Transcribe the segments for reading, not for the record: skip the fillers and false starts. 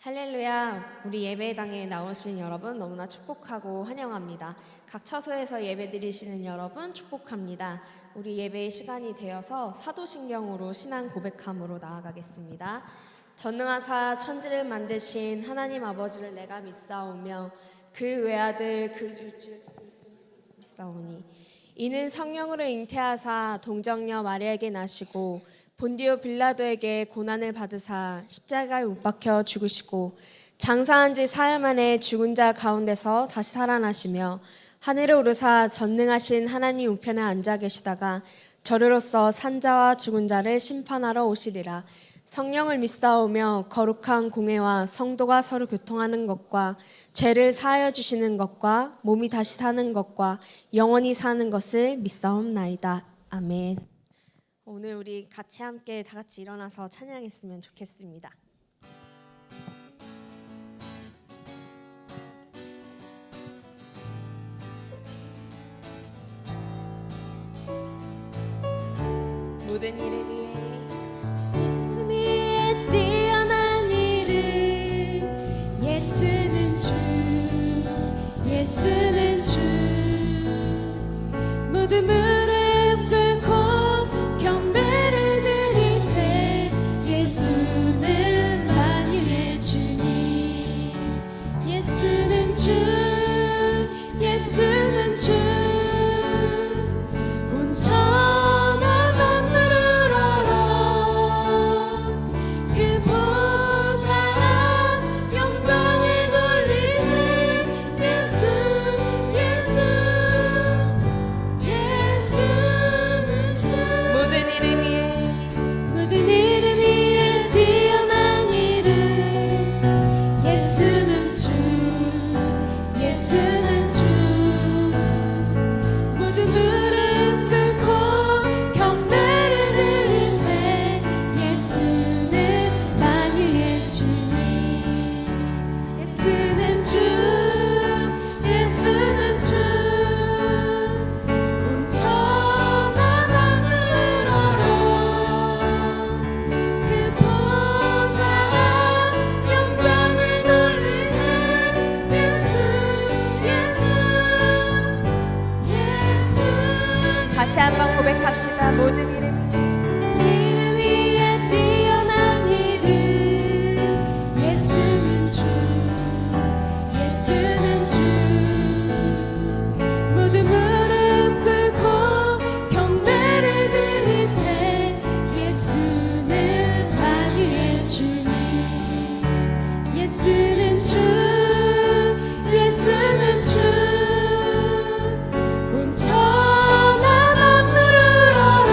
할렐루야, 우리 예배당에 나오신 여러분 너무나 축복하고 환영합니다. 각 처소에서 예배 드리시는 여러분 축복합니다. 우리 예배의 시간이 되어서 사도신경으로 신앙 고백함으로 나아가겠습니다. 전능하사 천지를 만드신 하나님 아버지를 내가 믿사오며 그 외아들 그 주 믿사오니 이는 성령으로 잉태하사 동정녀 마리아에게 나시고 본디오 빌라도에게 고난을 받으사 십자가에 못 박혀 죽으시고 장사한 지 사흘 만에 죽은 자 가운데서 다시 살아나시며 하늘에 오르사 전능하신 하나님 우편에 앉아 계시다가 저리로서 산자와 죽은 자를 심판하러 오시리라. 성령을 믿사오며 거룩한 공회와 성도가 서로 교통하는 것과 죄를 사하여 주시는 것과 몸이 다시 사는 것과 영원히 사는 것을 믿사옵나이다. 아멘. 오늘 우리 같이 함께 다 같이 일어나서 찬양했으면 좋겠습니다. 모든 이름 위에 뛰어난 이름 예수는 주 예수는 주 모든 무릎 꿇고 경배를 드리세 예수는 만유의 주님 예수는 주 예수는 주 온 천하 만물을 알아 그 보좌 영광을 돌리세 예수 예수 예수는 주 모든 이름 위에 뛰어난 이름 예수는 주 예수는 주 모든 무릎 꿇고 경배를 드리세 예수는 만유의 주님 예수는 주 예수는 주 온 천하 만물을 알아 그 보좌 영광을 돌리세 예수 예수 다시 한번 고백합시다. 모든 이름 위에 뛰어난 이름 예수는 주 예수는 주 모든 무릎 꿇고 경배를 드리세 예수는 만유의 주님 예수는 주 예수는 주 온 천하 만물을 알아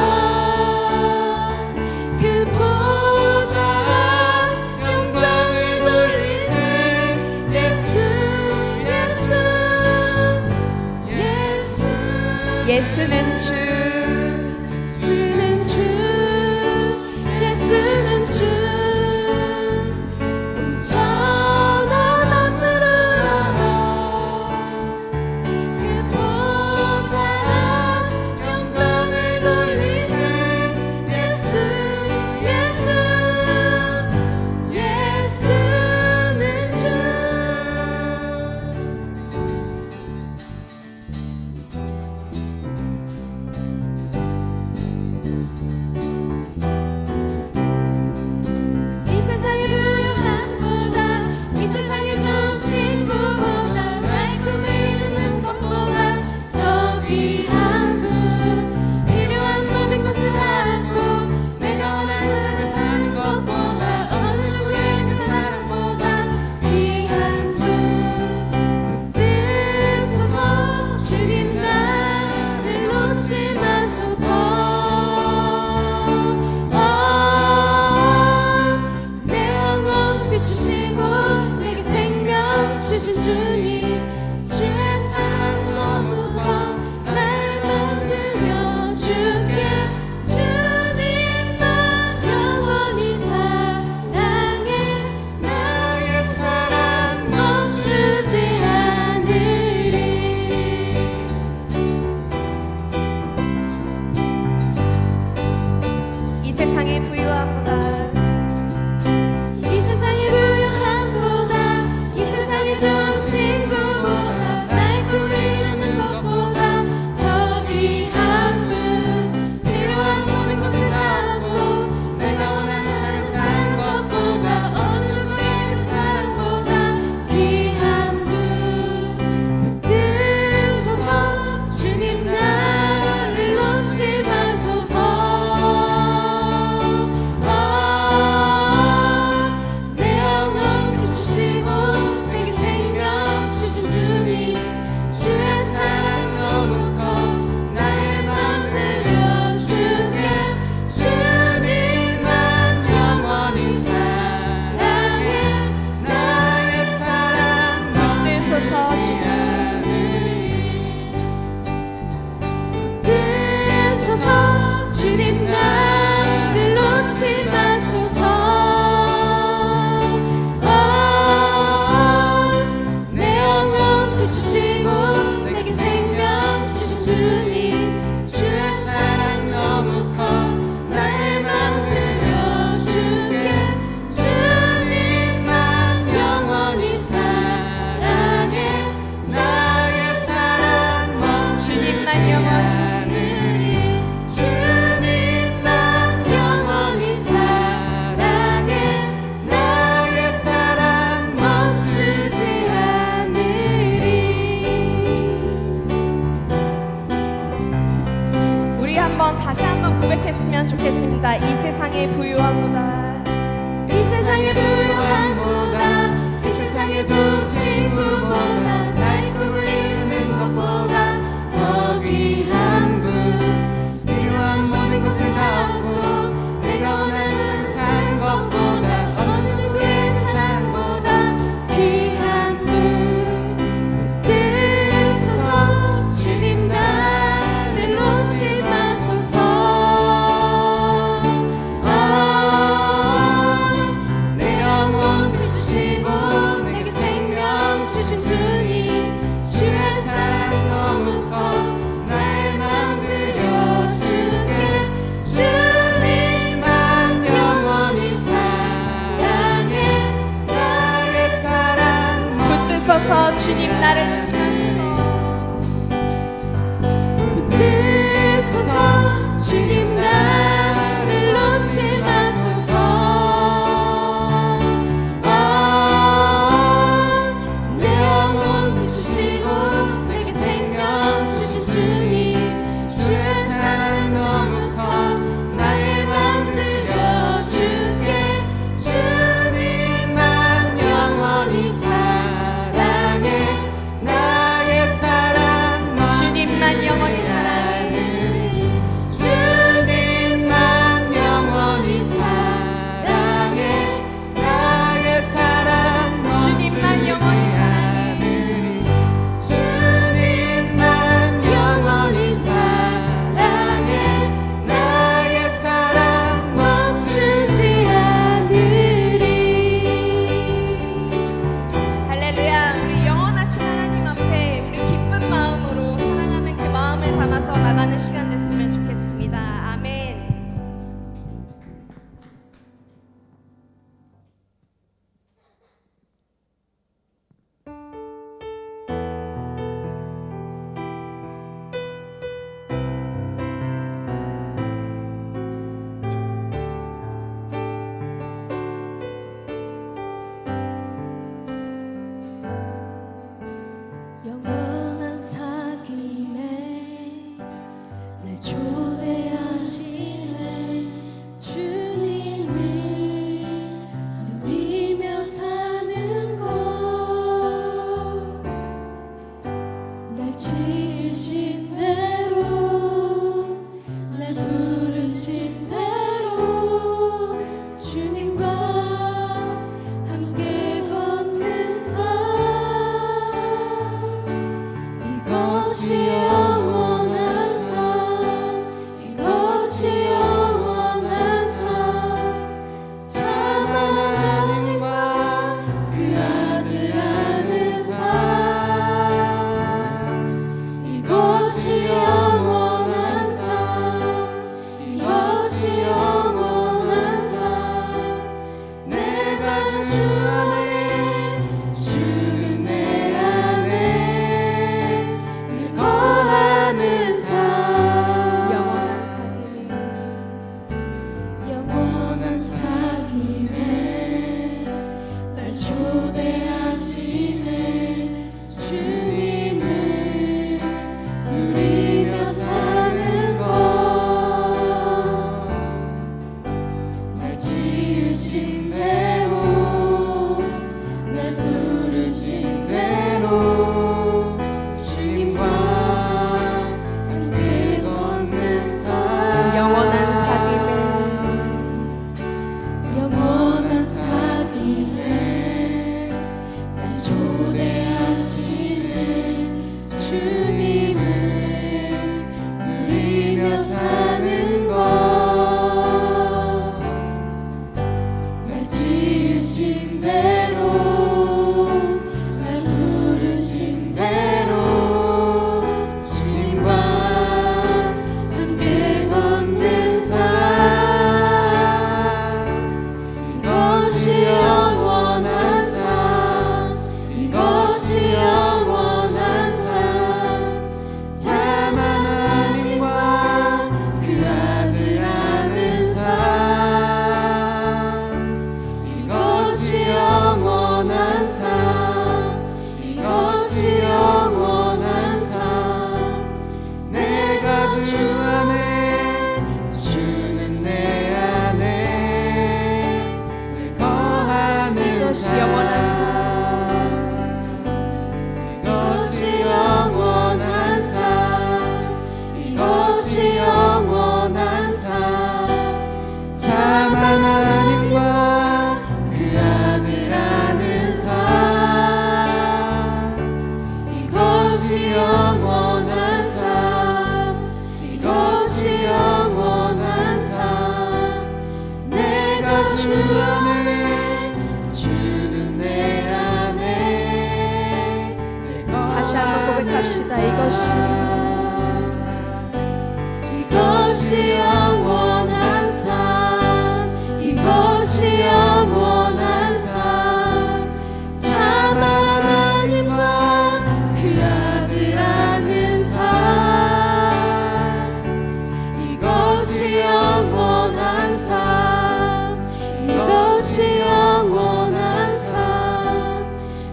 고백했으면 좋겠습니다. 이 세상의 부유함보다, 이 세상의 부유함보다, 이 세상의 좋은 친구보다, 나의 꿈을 이루는 것보다 더 귀한 분, 필요한 모든 것을 다 얻고 내가 원하는 세상 사는 것보다, 어느 누구의 사랑보다 귀한 분, 붙드소서. 주님 나를 놓지 마소서. 내 영혼 비추시고 내게 생명 주신 주님, 주의 사랑 너무 커 나의 맘 드려주게. 주님만 영원히 사랑해, 나의 사랑 붙드소서. 주님 나를 놓지 마소서. 붙드소서. 주님 나를 놓지 마소서. 내 영혼 비추시고 내게 생명 주신 주님, 주의 사랑 너무 커 나의 맘 드려주게. 주님만 영원히 사랑해, 나의 사랑 너무 주님만 영원히 사랑해, 주님만 영원히 사랑해, 나의 사랑 너무 주님만 영원히 사랑해, 주님만 영원히 사랑해, 나의 사랑 멈추지 않으리. 할렐루야. 우리 영원하신 하나님 앞에 우리 기쁜 마음으로 사랑하는 그 마음을 담아서 나가는 시간 됐으면 좋겠습니다. 아멘. 영원한 사귐에 날 초대하시네. 주님을 누리며 사는 것, 날 지으신 대로, 날 부르신 대로, 주님과 함께 걷는 삶, 이것이 영원한 삶, 이것이 영원한 삶. 참 하나님과 그 아들 아는 삶, 이것이 영원한 삶, 이것이 영원한 삶. 내가 주 안에, 주는 내 안에 늘 거하는 삶. 영원한 사귐에, 영원한 사귐에 날 초대하시네. 주님을 누리며 사는 것, 이것이 영원한 삶, 이것이 영원한 삶, 이것이 영원한 삶, 참 하나님과 그 아들 아는 삶, 이것이 영원한 삶, 이것이 영원한 삶, 내가 주 안에 주는 내 안에. 다시 한번 고백합시다. 이것이 영원한 삶, 이것이 영원한 삶, 참 하나님과 그 아들 아는 삶, 이것이 영원한 삶, 이것이 영원한 삶,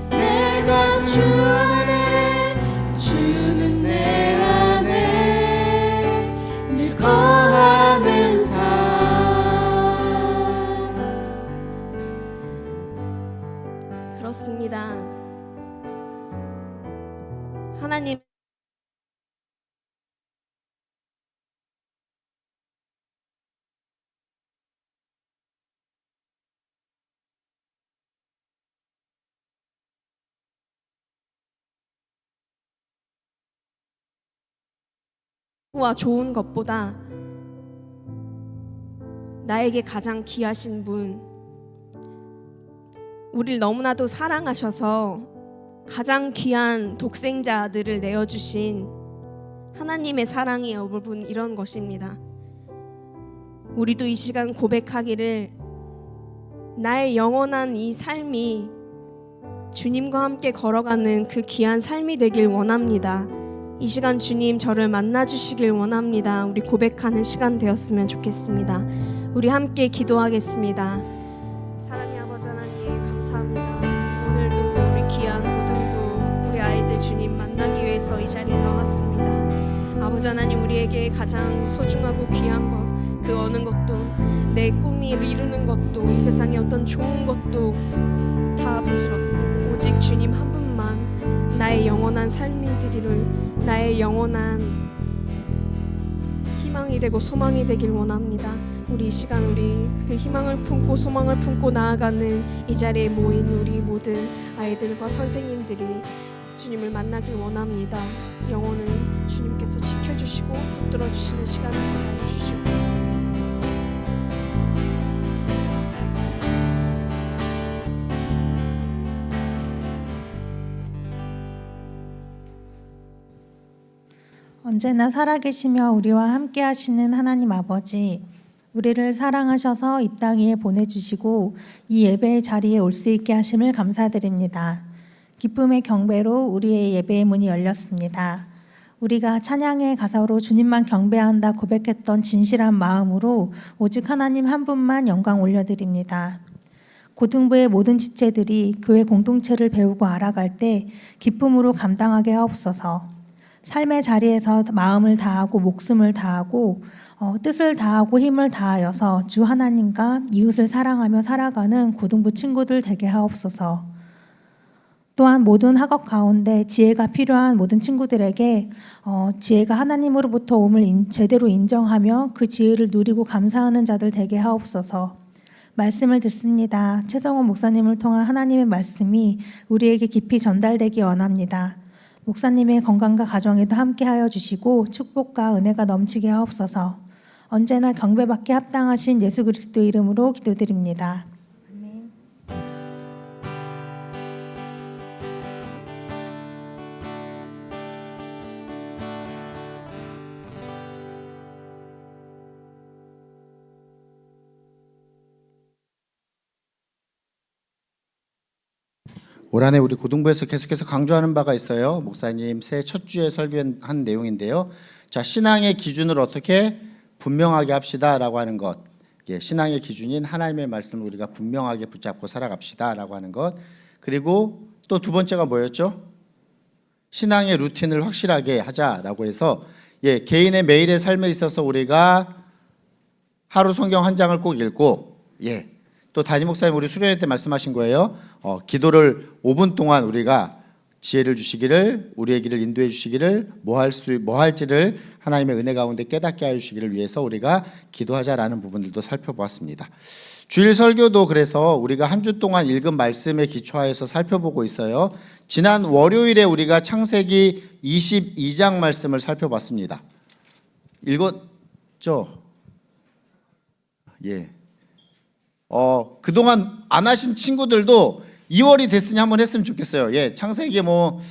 내가 주 안에 주는 내 안에 늘 거하는 삶. 그렇습니다. 하나님 와 좋은 것보다 나에게 가장 귀하신 분, 우리를 너무나도 사랑하셔서 가장 귀한 독생자 아들을 내어주신 하나님의 사랑이 여러분 이런 것입니다. 우리도 이 시간 고백하기를 나의 영원한 이 삶이 주님과 함께 걸어가는 그 귀한 삶이 되길 원합니다. 이 시간 주님 저를 만나주시길 원합니다. 우리 고백하는 시간 되었으면 좋겠습니다. 우리 함께 기도하겠습니다. 사랑의 아버지 하나님 감사합니다. 오늘도 우리 귀한 고등부 우리 아이들 주님 만나기 위해서 이 자리에 나왔습니다. 아버지 하나님 우리에게 가장 소중하고 귀한 것 그 어느 것도 내 꿈이 이루는 것도 이 세상의 어떤 좋은 것도 다 부질없고 오직 주님 한 분만 나의 영원한 삶이 되기를 나의 영원한 희망이 되고 소망이 되길 원합니다. 우리 이 시간 우리 그 희망을 품고 소망을 품고 나아가는 이 자리에 모인 우리 모든 아이들과 선생님들이 주님을 만나길 원합니다. 영혼을 주님께서 지켜주시고 붙들어 주시는 시간을 주시고 언제나 살아계시며 우리와 함께 하시는 하나님 아버지, 우리를 사랑하셔서 이 땅 위에 보내주시고 이 예배의 자리에 올 수 있게 하심을 감사드립니다. 기쁨의 경배로 우리의 예배의 문이 열렸습니다. 우리가 찬양의 가사로 주님만 경배한다 고백했던 진실한 마음으로 오직 하나님 한 분만 영광 올려드립니다. 고등부의 모든 지체들이 교회 공동체를 배우고 알아갈 때 기쁨으로 감당하게 하옵소서. 삶의 자리에서 마음을 다하고 목숨을 다하고 뜻을 다하고 힘을 다하여서 주 하나님과 이웃을 사랑하며 살아가는 고등부 친구들 되게 하옵소서. 또한 모든 학업 가운데 지혜가 필요한 모든 친구들에게 지혜가 하나님으로부터 옴을 제대로 인정하며 그 지혜를 누리고 감사하는 자들 되게 하옵소서. 말씀을 듣습니다. 최성원 목사님을 통한 하나님의 말씀이 우리에게 깊이 전달되기 원합니다. 목사님의 건강과 가정에도 함께하여 주시고 축복과 은혜가 넘치게 하옵소서. 언제나 경배받게 합당하신 예수 그리스도 이름으로 기도드립니다. 아멘. 올 한해 우리 고등부에서 계속해서 강조하는 바가 있어요. 목사님 새해 첫 주에 설교한 내용인데요. 자, 신앙의 기준을 어떻게 분명하게 합시다라고 하는 것. 신앙의 기준인 하나님의 말씀을 우리가 분명하게 붙잡고 살아갑시다라고 하는 것. 그리고 또 두 번째가 뭐였죠? 신앙의 루틴을 확실하게 하자라고 해서 개인의 매일의 삶에 있어서 우리가 하루 성경 한 장을 꼭 읽고 또 담임 목사님 우리 수련회 때 말씀하신 거예요. 기도를 5분 동안 우리가 지혜를 주시기를, 우리의 길을 인도해 주시기를, 뭐 할지를 하나님의 은혜 가운데 깨닫게 하여 주시기를 위해서 우리가 기도하자라는 부분들도 살펴보았습니다. 주일 설교도 그래서 우리가 한 주 동안 읽은 말씀에 기초하여서 살펴보고 있어요. 지난 월요일에 우리가 창세기 22장 말씀을 살펴봤습니다. 읽었죠? 예. 그동안 안 하신 친구들도 2월이 됐으니 한번 했으면 좋겠어요. 예. 창세기 뭐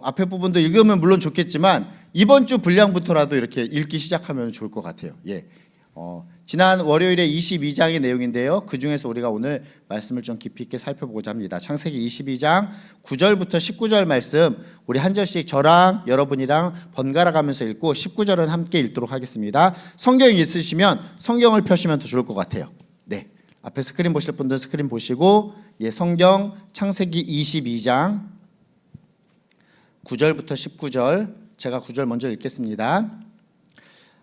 앞에 부분도 읽으면 물론 좋겠지만 이번 주 분량부터라도 이렇게 읽기 시작하면 좋을 것 같아요. 예. 지난 월요일에 22장의 내용인데요. 그 중에서 우리가 오늘 말씀을 좀 깊이 있게 살펴보고자 합니다. 창세기 22장 9절부터 19절 말씀 우리 한 절씩 저랑 여러분이랑 번갈아 가면서 읽고 19절은 함께 읽도록 하겠습니다. 성경이 있으시면 성경을 펴시면 더 좋을 것 같아요. 네, 앞에 스크린 보실 분들 스크린 보시고 성경 창세기 22장 9절부터 19절 제가 9절 먼저 읽겠습니다.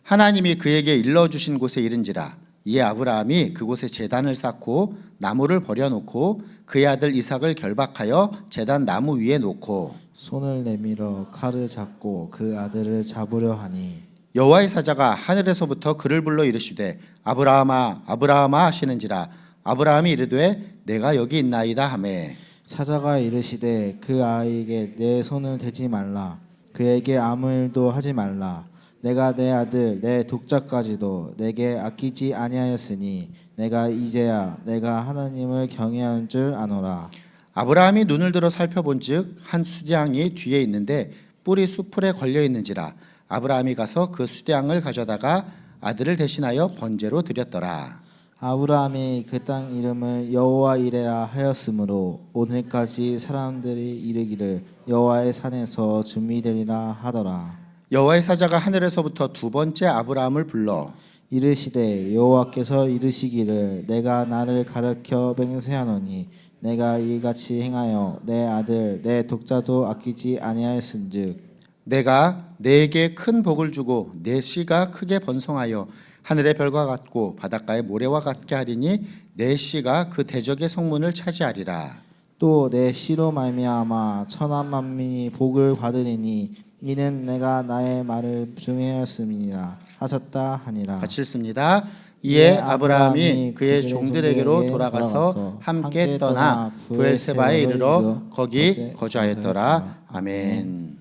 하나님이 그에게 일러주신 곳에 이른지라 이에 아브라함이 그곳에 제단을 쌓고 나무를 버려놓고 그의 아들 이삭을 결박하여 제단 나무 위에 놓고 손을 내밀어 칼을 잡고 그 아들을 잡으려 하니 여호와의 사자가 하늘에서부터 그를 불러 이르시되 아브라함아 아브라함아 하시는지라 아브라함이 이르되 내가 여기 있나이다 하매 사자가 이르시되 그 아이에게 내 손을 대지 말라 그에게 아무 일도 하지 말라 내가 내 아들 내 독자까지도 내게 아끼지 아니하였으니 내가 이제야 내가 하나님을 경외하는 줄 아노라. 아브라함이 눈을 들어 살펴본즉 한 수량이 뒤에 있는데 뿔이 수풀에 걸려 있는지라 아브라함이 가서 그 수량을 가져다가 아들을 대신하여 번제로 드렸더라. 아브라함이 그 땅 이름을 여호와 이레라 하였으므로 오늘까지 사람들이 이르기를 여호와의 산에서 준비되리라 하더라. 여호와의 사자가 하늘에서부터 두 번째 아브라함을 불러 이르시되 여호와께서 이르시기를 내가 나를 가르쳐 맹세하노니 내가 이같이 행하여 내 아들 내 독자도 아끼지 아니하였은즉 내가 내게 큰 복을 주고 내 씨가 크게 번성하여 하늘의 별과 같고 바닷가의 모래와 같게 하리니 내 씨가 그 대적의 성문을 차지하리라. 또 내 씨로 말미암아 천한 만민이 복을 받으리니 이는 내가 나의 말을 중행하였음이니라 하셨다 하니라. 같이 읽습니다. 이에 아브라함이 그의 종들에게로 돌아가서 함께 떠나 부엘세바에 이르러 거기 거주하였더라. 아멘.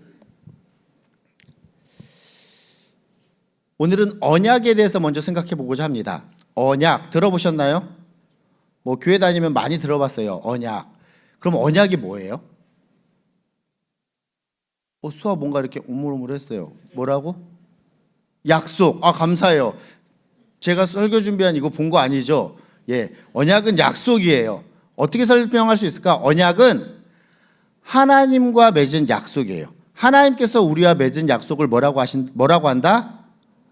오늘은 언약에 대해서 먼저 생각해 보고자 합니다. 언약 들어보셨나요? 뭐 교회 다니면 많이 들어봤어요. 언약. 그럼 언약이 뭐예요? 수아 뭔가 이렇게 오물오물했어요. 뭐라고? 약속. 감사해요. 제가 설교 준비한 이거 본 거 아니죠? 예, 언약은 약속이에요. 어떻게 설명할 수 있을까? 언약은 하나님과 맺은 약속이에요. 하나님께서 우리와 맺은 약속을 뭐라고 한다?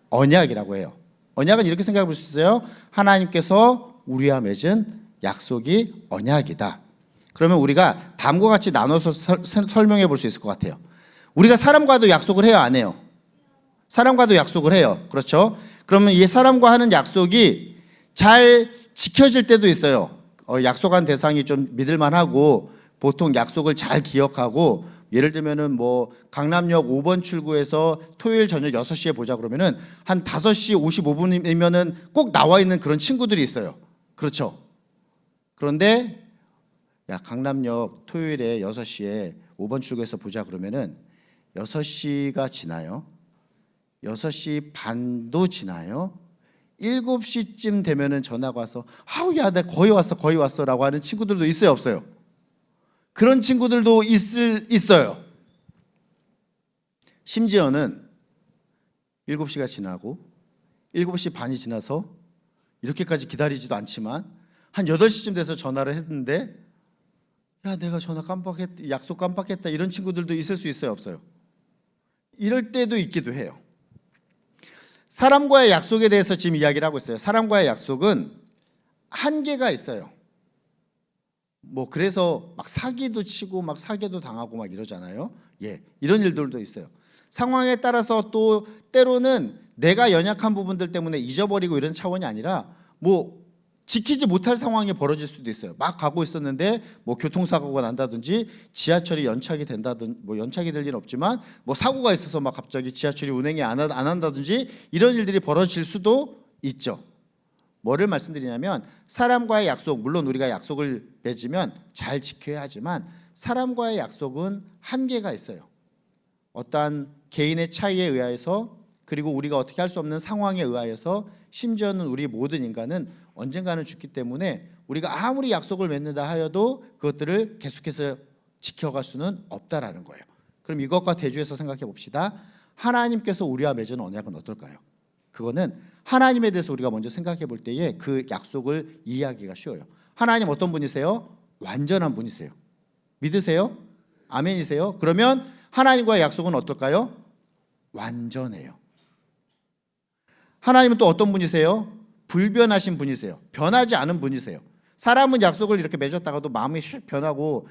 언약이라고 해요. 언약은 이렇게 생각해 볼 수 있어요. 하나님께서 우리와 맺은 약속이 언약이다. 그러면 우리가 다음과 같이 나눠서 설명해 볼 수 있을 것 같아요. 우리가 사람과도 약속을 해요, 안 해요? 사람과도 약속을 해요. 그렇죠? 그러면 이 사람과 하는 약속이 잘 지켜질 때도 있어요. 약속한 대상이 좀 믿을만하고 보통 약속을 잘 기억하고 예를 들면은 뭐 강남역 5번 출구에서 토요일 저녁 6시에 보자 그러면은 한 5시 55분이면은 꼭 나와 있는 그런 친구들이 있어요. 그렇죠? 그런데 강남역 토요일에 6시에 5번 출구에서 보자 그러면은 6시가 지나요. 6시 반도 지나요. 7시쯤 되면은 전화가 와서 야, 나 거의 왔어 라고 하는 친구들도 있어요, 없어요? 그런 친구들도 있어요. 심지어는 7시가 지나고 7시 반이 지나서 이렇게까지 기다리지도 않지만 한 8시쯤 돼서 전화를 했는데 내가 전화 깜빡했다, 약속 깜빡했다 이런 친구들도 있을 수 있어요, 없어요? 이럴 때도 있기도 해요. 사람과의 약속에 대해서 지금 이야기를 하고 있어요. 사람과의 약속은 한계가 있어요. 뭐 그래서 막 사기도 치고 막 사기도 당하고 막 이러잖아요. 이런 일들도 있어요. 상황에 따라서 또 때로는 내가 연약한 부분들 때문에 잊어버리고 이런 차원이 아니라 뭐 지키지 못할 상황이 벌어질 수도 있어요. 막 가고 있었는데 뭐 교통사고가 난다든지 지하철이 연착이 된다든지 뭐 연착이 될 일은 없지만 뭐 사고가 있어서 막 갑자기 지하철이 운행이 안 한다든지 이런 일들이 벌어질 수도 있죠. 뭐를 말씀드리냐면 사람과의 약속, 물론 우리가 약속을 맺으면 잘 지켜야 하지만 사람과의 약속은 한계가 있어요. 어떠한 개인의 차이에 의해서 그리고 우리가 어떻게 할 수 없는 상황에 의해서 심지어는 우리 모든 인간은 언젠가는 죽기 때문에 우리가 아무리 약속을 맺는다 하여도 그것들을 계속해서 지켜갈 수는 없다라는 거예요. 그럼 이것과 대조해서 생각해 봅시다. 하나님께서 우리와 맺은 언약은 어떨까요? 그거는 하나님에 대해서 우리가 먼저 생각해 볼 때에 그 약속을 이해하기가 쉬워요. 하나님 어떤 분이세요? 완전한 분이세요. 믿으세요? 아멘이세요? 그러면 하나님과의 약속은 어떨까요? 완전해요. 하나님은 또 어떤 분이세요? 불변하신 분이세요. 변하지 않은 분이세요. 사람은 약속을 이렇게 맺었다가도 마음이 휙 변하고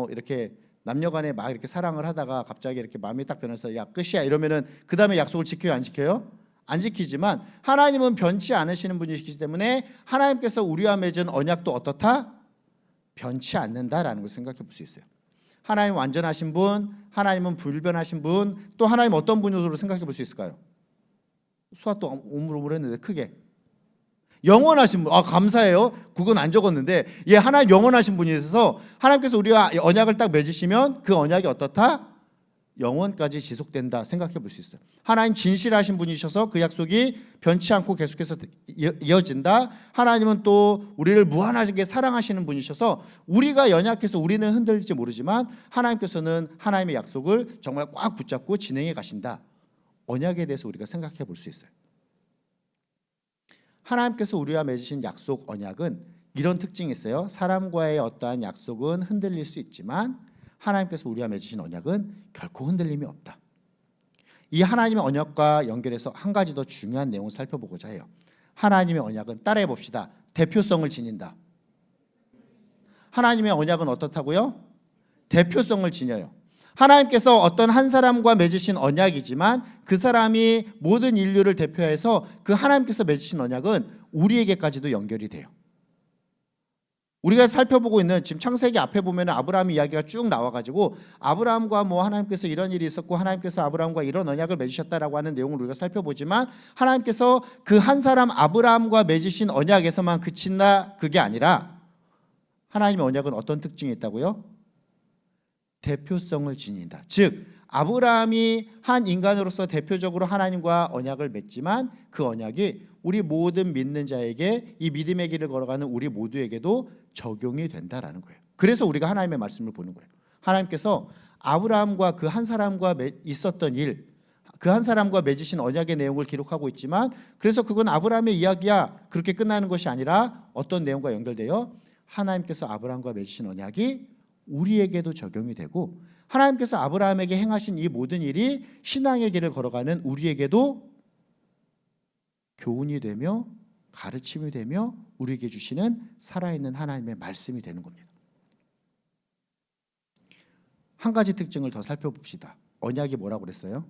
이렇게 남녀간에 막 이렇게 사랑을 하다가 갑자기 이렇게 마음이 딱 변해서 야 끝이야 이러면은 그 다음에 약속을 지켜요 안 지켜요? 안 지키지만 하나님은 변치 않으시는 분이시기 때문에 하나님께서 우리와 맺은 언약도 어떻다? 변치 않는다라는 걸 생각해 볼 수 있어요. 하나님 완전하신 분, 하나님은 불변하신 분, 또 하나님 어떤 분으로 생각해 볼 수 있을까요? 수화 또 오물오물했는데 크게 영원하신 분. 감사해요. 그건 안 적었는데 하나님 영원하신 분이 있어서 하나님께서 우리와 언약을 딱 맺으시면 그 언약이 어떻다? 영원까지 지속된다 생각해 볼 수 있어요. 하나님 진실하신 분이셔서 그 약속이 변치 않고 계속해서 이어진다. 하나님은 또 우리를 무한하게 사랑하시는 분이셔서 우리가 연약해서 우리는 흔들릴지 모르지만 하나님께서는 하나님의 약속을 정말 꽉 붙잡고 진행해 가신다. 언약에 대해서 우리가 생각해 볼 수 있어요. 하나님께서 우리와 맺으신 약속 언약은 이런 특징이 있어요. 사람과의 어떠한 약속은 흔들릴 수 있지만 하나님께서 우리와 맺으신 언약은 결코 흔들림이 없다. 이 하나님의 언약과 연결해서 한 가지 더 중요한 내용을 살펴보고자 해요. 하나님의 언약은 따라해 봅시다. 대표성을 지닌다. 하나님의 언약은 어떻다고요? 대표성을 지녀요. 하나님께서 어떤 한 사람과 맺으신 언약이지만 그 사람이 모든 인류를 대표해서 그 하나님께서 맺으신 언약은 우리에게까지도 연결이 돼요. 우리가 살펴보고 있는 지금 창세기 앞에 보면 아브라함 이야기가 쭉 나와가지고 아브라함과 뭐 하나님께서 이런 일이 있었고 하나님께서 아브라함과 이런 언약을 맺으셨다라고 하는 내용을 우리가 살펴보지만 하나님께서 그 한 사람 아브라함과 맺으신 언약에서만 그친다 그게 아니라 하나님의 언약은 어떤 특징이 있다고요? 대표성을 지닌다. 즉 아브라함이 한 인간으로서 대표적으로 하나님과 언약을 맺지만 그 언약이 우리 모든 믿는 자에게 이 믿음의 길을 걸어가는 우리 모두에게도 적용이 된다라는 거예요. 그래서 우리가 하나님의 말씀을 보는 거예요. 하나님께서 아브라함과 그 한 사람과 있었던 일, 그 한 사람과 맺으신 언약의 내용을 기록하고 있지만 그래서 그건 아브라함의 이야기야 그렇게 끝나는 것이 아니라 어떤 내용과 연결되어 하나님께서 아브라함과 맺으신 언약이 우리에게도 적용이 되고 하나님께서 아브라함에게 행하신 이 모든 일이 신앙의 길을 걸어가는 우리에게도 교훈이 되며 가르침이 되며 우리에게 주시는 살아있는 하나님의 말씀이 되는 겁니다. 한 가지 특징을 더 살펴봅시다. 언약이 뭐라고 그랬어요?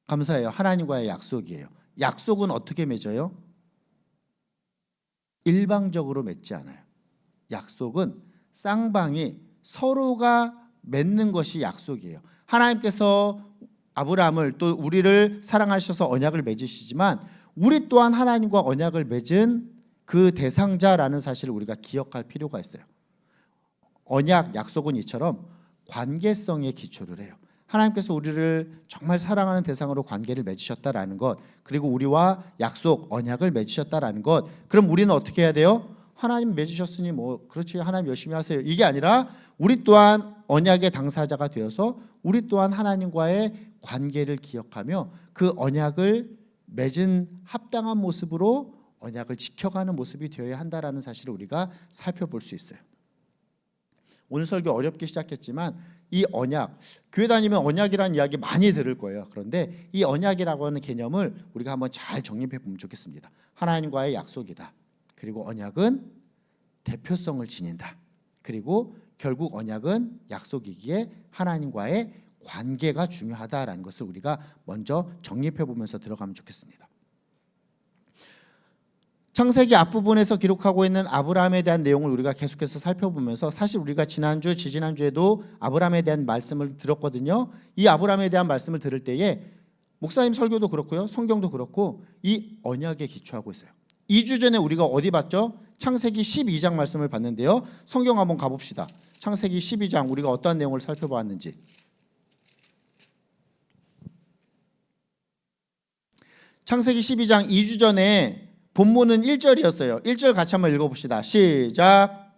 감사해요. 하나님과의 약속이에요. 약속은 어떻게 맺어요? 일방적으로 맺지 않아요. 약속은 쌍방이 서로가 맺는 것이 약속이에요. 하나님께서 아브라함을 또 우리를 사랑하셔서 언약을 맺으시지만 우리 또한 하나님과 언약을 맺은 그 대상자라는 사실을 우리가 기억할 필요가 있어요. 언약, 약속은 이처럼 관계성에 기초를 해요. 하나님께서 우리를 정말 사랑하는 대상으로 관계를 맺으셨다라는 것, 그리고 우리와 약속, 언약을 맺으셨다라는 것. 그럼 우리는 어떻게 해야 돼요? 하나님 맺으셨으니 뭐 그렇지 하나님 열심히 하세요. 이게 아니라 우리 또한 언약의 당사자가 되어서 우리 또한 하나님과의 관계를 기억하며 그 언약을 맺은 합당한 모습으로 언약을 지켜가는 모습이 되어야 한다라는 사실을 우리가 살펴볼 수 있어요. 오늘 설교 어렵게 시작했지만 이 언약, 교회 다니면 언약이라는 이야기 많이 들을 거예요. 그런데 이 언약이라고 하는 개념을 우리가 한번 잘 정립해 보면 좋겠습니다. 하나님과의 약속이다. 그리고 언약은 대표성을 지닌다. 그리고 결국 언약은 약속이기에 하나님과의 관계가 중요하다라는 것을 우리가 먼저 정립해 보면서 들어가면 좋겠습니다. 창세기 앞부분에서 기록하고 있는 아브라함에 대한 내용을 우리가 계속해서 살펴보면서 사실 우리가 지난주, 지지난주에도 아브라함에 대한 말씀을 들었거든요. 이 아브라함에 대한 말씀을 들을 때에 목사님 설교도 그렇고요. 성경도 그렇고 이 언약에 기초하고 있어요. 2주 전에 우리가 어디 봤죠? 창세기 12장 말씀을 봤는데요. 성경 한번 가봅시다. 창세기 12장 우리가 어떠한 내용을 살펴보았는지. 창세기 12장 2주 전에 본문은 1절이었어요. 1절 같이 한번 읽어봅시다. 시작.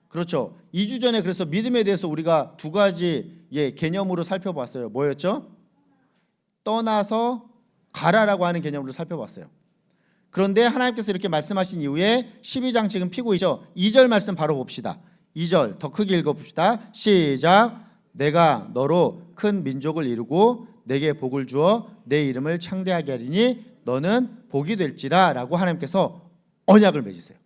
그렇죠. 2주 전에 그래서 믿음에 대해서 우리가 두 가지 개념으로 살펴봤어요. 뭐였죠? 떠나서 가라라고 하는 개념으로 살펴봤어요. 그런데 하나님께서 이렇게 말씀하신 이후에 12장 지금 피고 있죠. 2절 말씀 바로 봅시다. 2절 더 크게 읽어봅시다. 시작. 내가 너로 큰 민족을 이루고 내게 복을 주어 내 이름을 창대하게 하리니 너는 복이 될지라 라고 하나님께서 언약을 맺으세요.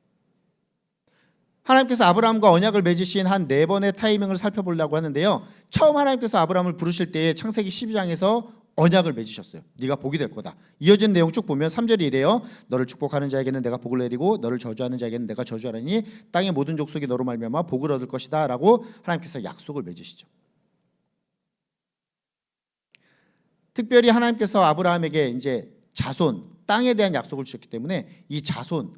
하나님께서 아브라함과 언약을 맺으신 한 4번의 타이밍을 살펴보려고 하는데요. 처음 하나님께서 아브라함을 부르실 때에 창세기 12장에서 언약을 맺으셨어요. 네가 복이 될 거다. 이어진 내용 쭉 보면 3절이 이래요. 너를 축복하는 자에게는 내가 복을 내리고 너를 저주하는 자에게는 내가 저주하리니 땅의 모든 족속이 너로 말미암아 복을 얻을 것이다 라고 하나님께서 약속을 맺으시죠. 특별히 하나님께서 아브라함에게 이제 자손, 땅에 대한 약속을 주셨기 때문에 이 자손,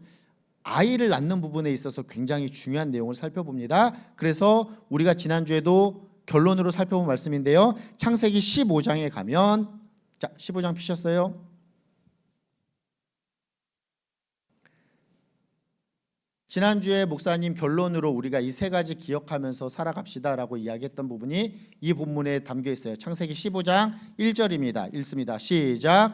아이를 낳는 부분에 있어서 굉장히 중요한 내용을 살펴봅니다. 그래서 우리가 지난주에도 결론으로 살펴본 말씀인데요. 창세기 15장에 가면, 자, 15장 피셨어요? 지난주에 목사님 결론으로 우리가 이 세 가지 기억하면서 살아갑시다라고 이야기했던 부분이 이 본문에 담겨 있어요. 창세기 15장 1절입니다. 읽습니다. 시작.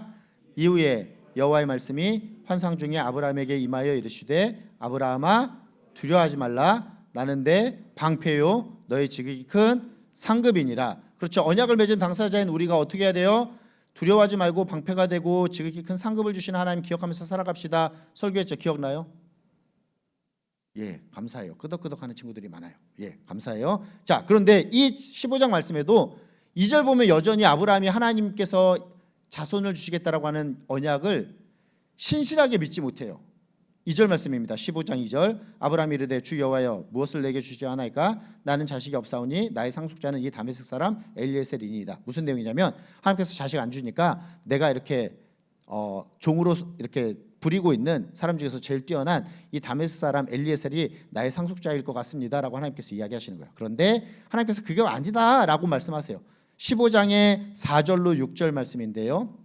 이후에 여호와의 말씀이 환상 중에 아브라함에게 임하여 이르시되 아브라함아 두려워하지 말라. 나는 내 방패요 너의 지극히 큰 상급이니라. 그렇죠. 언약을 맺은 당사자인 우리가 어떻게 해야 돼요? 두려워하지 말고 방패가 되고 지극히 큰 상급을 주시는 하나님 기억하면서 살아갑시다. 설교했죠. 기억나요? 예, 감사해요. 끄덕끄덕하는 친구들이 많아요. 예, 감사해요. 자, 그런데 이 15장 말씀에도 2절 보면 여전히 아브라함이 하나님께서 자손을 주시겠다라고 하는 언약을 신실하게 믿지 못해요. 2절 말씀입니다. 15장 2절. 아브라함이 이르되 주 여호와여 무엇을 내게 주지 않나이까? 나는 자식이 없사오니 나의 상속자는 이 다메섹 사람 엘리에셀이니이다. 무슨 내용이냐면 하나님께서 자식 안 주니까 내가 이렇게 종으로 이렇게 부리고 있는 사람 중에서 제일 뛰어난 이 다메섹 사람 엘리에셀이 나의 상속자일 것 같습니다라고 하나님께서 이야기하시는 거예요. 그런데 하나님께서 그게 아니다라고 말씀하세요. 15장의 4절로 6절 말씀인데요.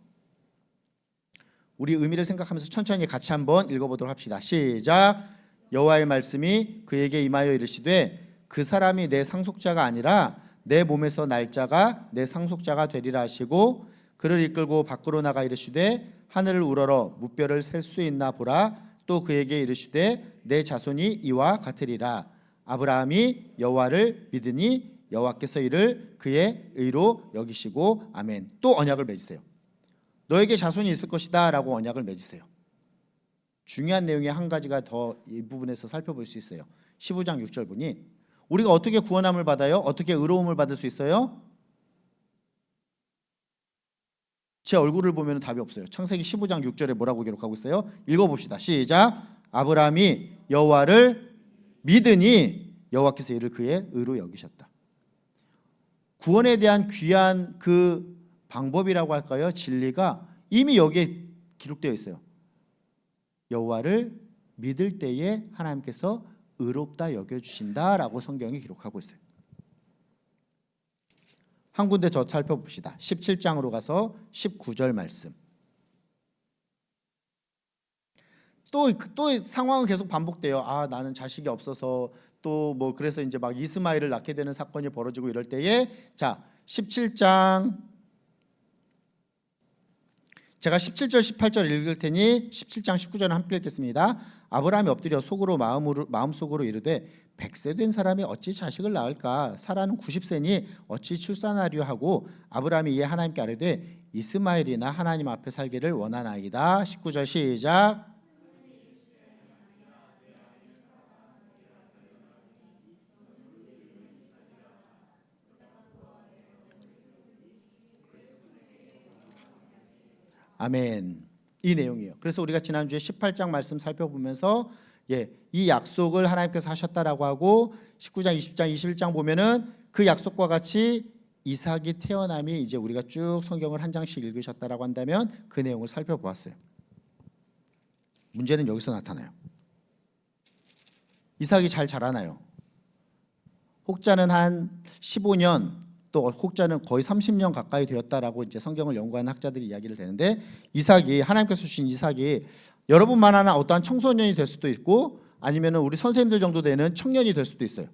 우리 의미를 생각하면서 천천히 같이 한번 읽어보도록 합시다. 시작. 여호와의 말씀이 그에게 임하여 이르시되 그 사람이 내 상속자가 아니라 내 몸에서 날 자가 내 상속자가 되리라 하시고 그를 이끌고 밖으로 나가 이르시되 하늘을 우러러 무뼈를 셀 수 있나 보라. 또 그에게 이르시되 내 자손이 이와 같으리라. 아브라함이 여호와를 믿으니 여호와께서 이를 그의 의로 여기시고 아멘. 또 언약을 맺으세요. 너에게 자손이 있을 것이다 라고 언약을 맺으세요. 중요한 내용의 한 가지가 더 이 부분에서 살펴볼 수 있어요. 15장 6절 보니 우리가 어떻게 구원함을 받아요? 어떻게 의로움을 받을 수 있어요? 제 얼굴을 보면 답이 없어요. 창세기 15장 6절에 뭐라고 기록하고 있어요? 읽어봅시다. 시작. 아브라함이 여호와를 믿으니 여호와께서 이를 그의 의로 여기셨다. 구원에 대한 귀한 그 방법이라고 할까요? 진리가 이미 여기에 기록되어 있어요. 여호와를 믿을 때에 하나님께서 의롭다 여겨주신다라고 성경이 기록하고 있어요. 한 군데 더 살펴봅시다. 17장으로 가서 19절 말씀. 또 상황은 계속 반복돼요. 아, 나는 자식이 없어서 또 뭐 그래서 이제 막 이스마엘을 낳게 되는 사건이 벌어지고 이럴 때에 자, 17장 제가 17절 18절 읽을 테니 17장 19절은 함께 읽겠습니다. 아브라함이 엎드려 속으로 마음속으로 이르되 100세 된 사람이 어찌 자식을 낳을까? 사라는 90세니 어찌 출산하려 하고 아브라함이 이에 하나님께 아뢰되 이스마엘이나 하나님 앞에 살기를 원하나이다. 19절 시작. 아멘. 이 내용이에요. 그래서 우리가 지난주에 18장 말씀 살펴보면서 이 약속을 하나님께서 하셨다라고 하고 19장, 20장, 21장 보면은 그 약속과 같이 이삭이 태어남이 이제 우리가 쭉 성경을 한 장씩 읽으셨다라고 한다면 그 내용을 살펴보았어요. 문제는 여기서 나타나요. 이삭이 잘 자라나요? 혹자는 한 15년 또 혹자는 거의 30년 가까이 되었다라고 이제 성경을 연구하는 학자들이 이야기를 되는데 이삭이 하나님께서 주신 이삭이 여러분만한 어떠한 청소년이 될 수도 있고 아니면은 우리 선생님들 정도 되는 청년이 될 수도 있어요.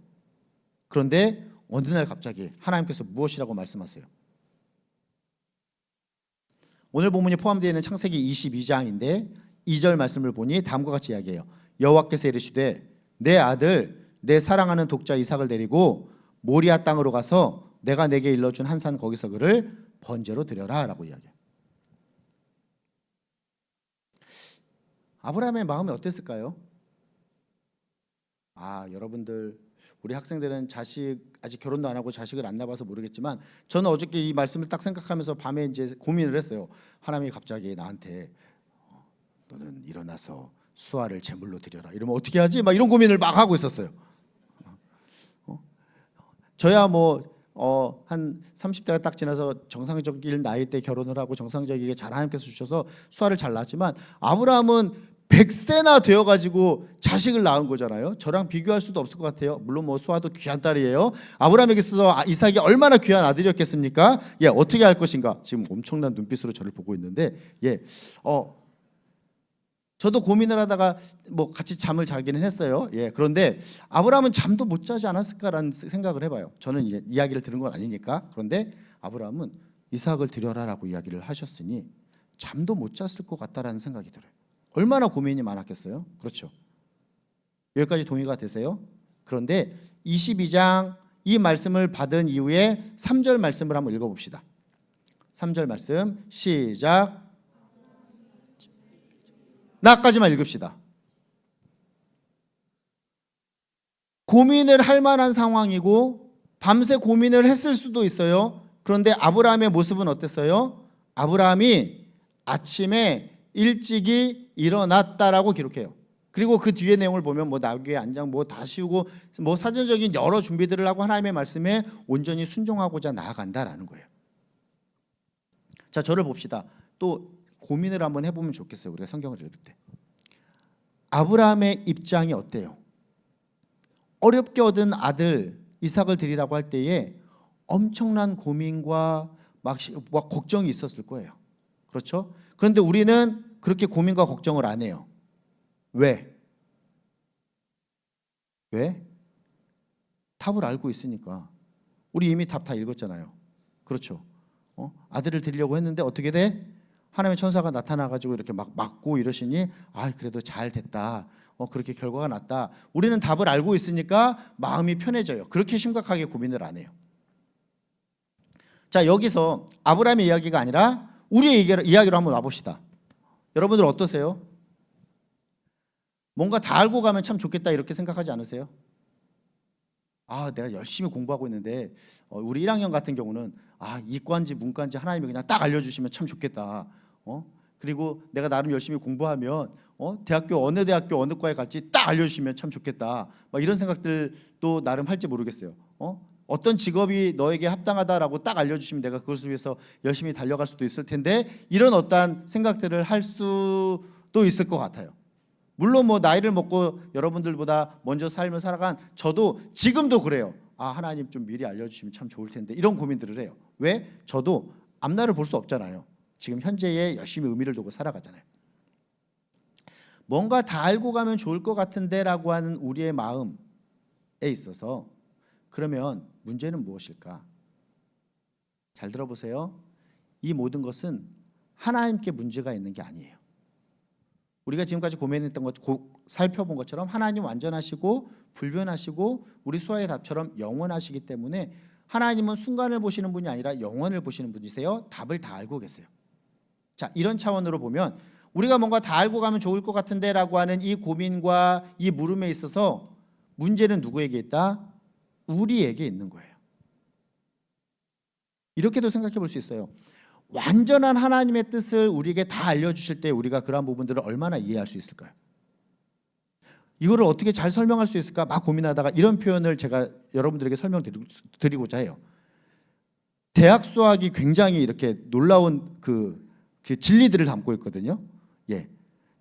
그런데 어느 날 갑자기 하나님께서 무엇이라고 말씀하세요? 오늘 본문이 포함되어 있는 창세기 22장인데 2절 말씀을 보니 다음과 같이 이야기해요. 여호와께서 이르시되 내 아들 내 사랑하는 독자 이삭을 데리고 모리아 땅으로 가서 내가 내게 일러준 한 산 거기서 그를 번제로 드려라 라고 이야기해요. 아브라함의 마음이 어땠을까요? 여러분들 우리 학생들은 자식 아직 결혼도 안 하고 자식을 안 낳아서 모르겠지만 저는 어저께 이 말씀을 딱 생각하면서 밤에 이제 고민을 했어요. 하나님이 갑자기 나한테 너는 일어나서 수아를 제물로 드려라 이러면 어떻게 하지? 막 이런 고민을 막 하고 있었어요. 저야 한 30대가 딱 지나서 정상적인 나이 때 결혼을 하고 정상적이게 잘 하나님께서 주셔서 수아를 잘 낳았지만 아브라함은 100세나 되어가지고 자식을 낳은 거잖아요. 저랑 비교할 수도 없을 것 같아요. 물론 수아도 귀한 딸이에요. 아브라함에게 있어서 이삭이 얼마나 귀한 아들이었겠습니까? 어떻게 할 것인가? 지금 엄청난 눈빛으로 저를 보고 있는데 저도 고민을 하다가 같이 잠을 자기는 했어요. 그런데 아브라함은 잠도 못 자지 않았을까라는 생각을 해봐요. 저는 이제 이야기를 들은 건 아니니까. 그런데 아브라함은 이삭을 드려라라고 이야기를 하셨으니 잠도 못 잤을 것 같다라는 생각이 들어요. 얼마나 고민이 많았겠어요? 그렇죠. 여기까지 동의가 되세요? 그런데 22장 이 말씀을 받은 이후에 3절 말씀을 한번 읽어봅시다. 3절 말씀 시작. 나까지만 읽읍시다. 고민을 할 만한 상황이고 밤새 고민을 했을 수도 있어요. 그런데 아브라함의 모습은 어땠어요? 아브라함이 아침에 일찍이 일어났다라고 기록해요. 그리고 그 뒤에 내용을 보면 나귀의 안장 다 씌우고 사전적인 여러 준비들을 하고 하나님의 말씀에 온전히 순종하고자 나아간다라는 거예요. 자, 저를 봅시다. 또 고민을 한번 해보면 좋겠어요. 우리가 성경을 읽을 때 아브라함의 입장이 어때요? 어렵게 얻은 아들 이삭을 드리라고 할 때에 엄청난 고민과 막 걱정이 있었을 거예요. 그렇죠? 그런데 우리는 그렇게 고민과 걱정을 안 해요. 왜? 답을 알고 있으니까. 우리 이미 답 다 읽었잖아요. 그렇죠? 아들을 드리려고 했는데 어떻게 돼? 하나님의 천사가 나타나가지고 이렇게 막 막고 이러시니 그래도 잘 됐다. 그렇게 결과가 났다. 우리는 답을 알고 있으니까 마음이 편해져요. 그렇게 심각하게 고민을 안 해요. 자, 여기서 아브라함의 이야기가 아니라 우리의 이야기로 한번 와봅시다. 여러분들 어떠세요? 뭔가 다 알고 가면 참 좋겠다 이렇게 생각하지 않으세요? 내가 열심히 공부하고 있는데 우리 1학년 같은 경우는 이과인지 문과인지 하나님이 그냥 딱 알려주시면 참 좋겠다. 그리고 내가 나름 열심히 공부하면 대학교 어느 과에 갈지 딱 알려주시면 참 좋겠다. 이런 생각들도 나름 할지 모르겠어요. 어떤 직업이 너에게 합당하다라고 딱 알려주시면 내가 그것을 위해서 열심히 달려갈 수도 있을 텐데 이런 어떠한 생각들을 할 수도 있을 것 같아요. 물론 나이를 먹고 여러분들보다 먼저 삶을 살아간 저도 지금도 그래요. 하나님 좀 미리 알려주시면 참 좋을 텐데 이런 고민들을 해요. 왜? 저도 앞날을 볼 수 없잖아요. 지금 현재에 열심히 의미를 두고 살아가잖아요. 뭔가 다 알고 가면 좋을 것 같은데 라고 하는 우리의 마음에 있어서 그러면 문제는 무엇일까? 잘 들어보세요. 이 모든 것은 하나님께 문제가 있는 게 아니에요. 우리가 지금까지 고민했던 것, 살펴본 것처럼 하나님 완전하시고 불변하시고 우리 수아의 답처럼 영원하시기 때문에 하나님은 순간을 보시는 분이 아니라 영원을 보시는 분이세요. 답을 다 알고 계세요. 자, 이런 차원으로 보면 우리가 뭔가 다 알고 가면 좋을 것 같은데 라고 하는 이 고민과 이 물음에 있어서 문제는 누구에게 있다? 우리에게 있는 거예요. 이렇게도 생각해 볼 수 있어요. 완전한 하나님의 뜻을 우리에게 다 알려주실 때 우리가 그러한 부분들을 얼마나 이해할 수 있을까요? 이거를 어떻게 잘 설명할 수 있을까 막 고민하다가 이런 표현을 제가 여러분들에게 설명드리고자 해요. 대학 수학이 굉장히 이렇게 놀라운 그 진리들을 담고 있거든요. 예.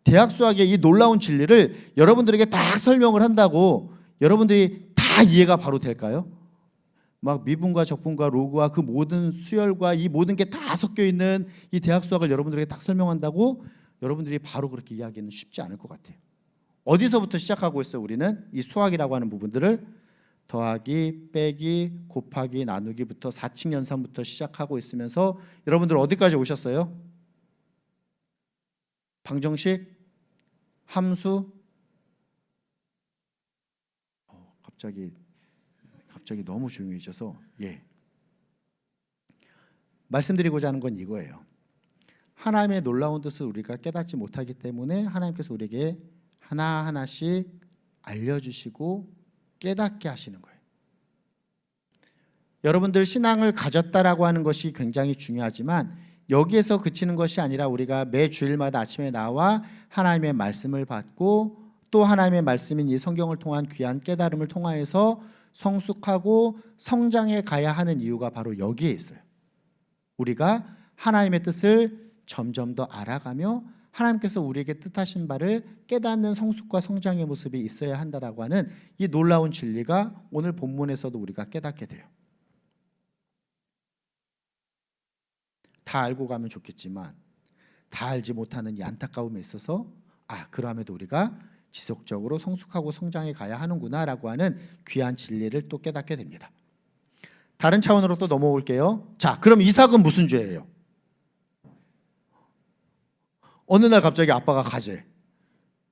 대학 수학의 이 놀라운 진리를 여러분들에게 다 설명을 한다고 여러분들이 다 이해가 바로 될까요? 막 미분과 적분과 로그와 그 모든 수열과 이 모든 게 다 섞여 있는 이 대학 수학을 여러분들에게 딱 설명한다고 여러분들이 바로 그렇게 이해하기는 쉽지 않을 것 같아요. 어디서부터 시작하고 있어요? 우리는 이 수학이라고 하는 부분들을 더하기, 빼기, 곱하기, 나누기부터 4칙 연산부터 시작하고 있으면서 여러분들 어디까지 오셨어요? 방정식, 함수. 갑자기 너무 조용해져서 말씀드리고자 하는 건 이거예요. 하나님의 놀라운 뜻을 우리가 깨닫지 못하기 때문에 하나님께서 우리에게 하나하나씩 알려주시고 깨닫게 하시는 거예요. 여러분들 신앙을 가졌다라고 하는 것이 굉장히 중요하지만 여기에서 그치는 것이 아니라 우리가 매 주일마다 아침에 나와 하나님의 말씀을 받고 또 하나님의 말씀인 이 성경을 통한 귀한 깨달음을 통하여서 성숙하고 성장해 가야 하는 이유가 바로 여기에 있어요. 우리가 하나님의 뜻을 점점 더 알아가며 하나님께서 우리에게 뜻하신 바를 깨닫는 성숙과 성장의 모습이 있어야 한다라고 하는 이 놀라운 진리가 오늘 본문에서도 우리가 깨닫게 돼요. 다 알고 가면 좋겠지만 다 알지 못하는 이 안타까움에 있어서 그럼에도 우리가 지속적으로 성숙하고 성장해 가야 하는구나라고 하는 귀한 진리를 또 깨닫게 됩니다. 다른 차원으로 또 넘어올게요. 자, 그럼 이삭은 무슨 죄예요? 어느 날 갑자기 아빠가 가재.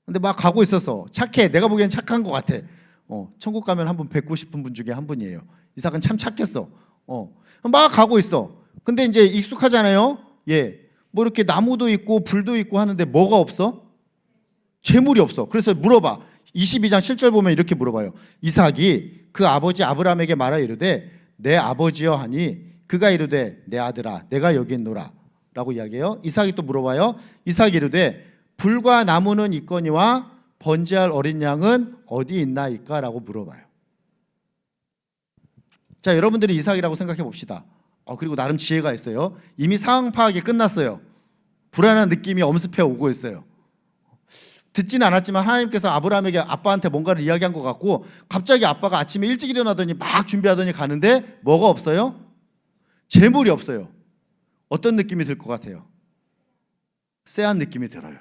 근데 막 가고 있어서 착해. 내가 보기엔 착한 것 같아. 천국 가면 한번 뵙고 싶은 분 중에 한 분이에요. 이삭은 참 착했어. 막 가고 있어. 근데 이제 익숙하잖아요. 뭐 이렇게 나무도 있고 불도 있고 하는데 뭐가 없어? 재물이 없어. 그래서 물어봐. 22장 7절 보면 이렇게 물어봐요. 이삭이 그 아버지 아브라함에게 말하여 이르되 내 아버지여 하니 그가 이르되 내 아들아 내가 여기 있노라 라고 이야기해요. 이삭이 또 물어봐요. 이삭이 이르되 불과 나무는 있거니와 번제할 어린 양은 어디 있나이까 라고 물어봐요. 자, 여러분들이 이삭이라고 생각해 봅시다. 그리고 나름 지혜가 있어요. 이미 상황 파악이 끝났어요. 불안한 느낌이 엄습해 오고 있어요. 듣지는 않았지만 하나님께서 아브라함에게 아빠한테 뭔가를 이야기한 것 같고 갑자기 아빠가 아침에 일찍 일어나더니 막 준비하더니 가는데 뭐가 없어요? 재물이 없어요. 어떤 느낌이 들 것 같아요? 쎄한 느낌이 들어요.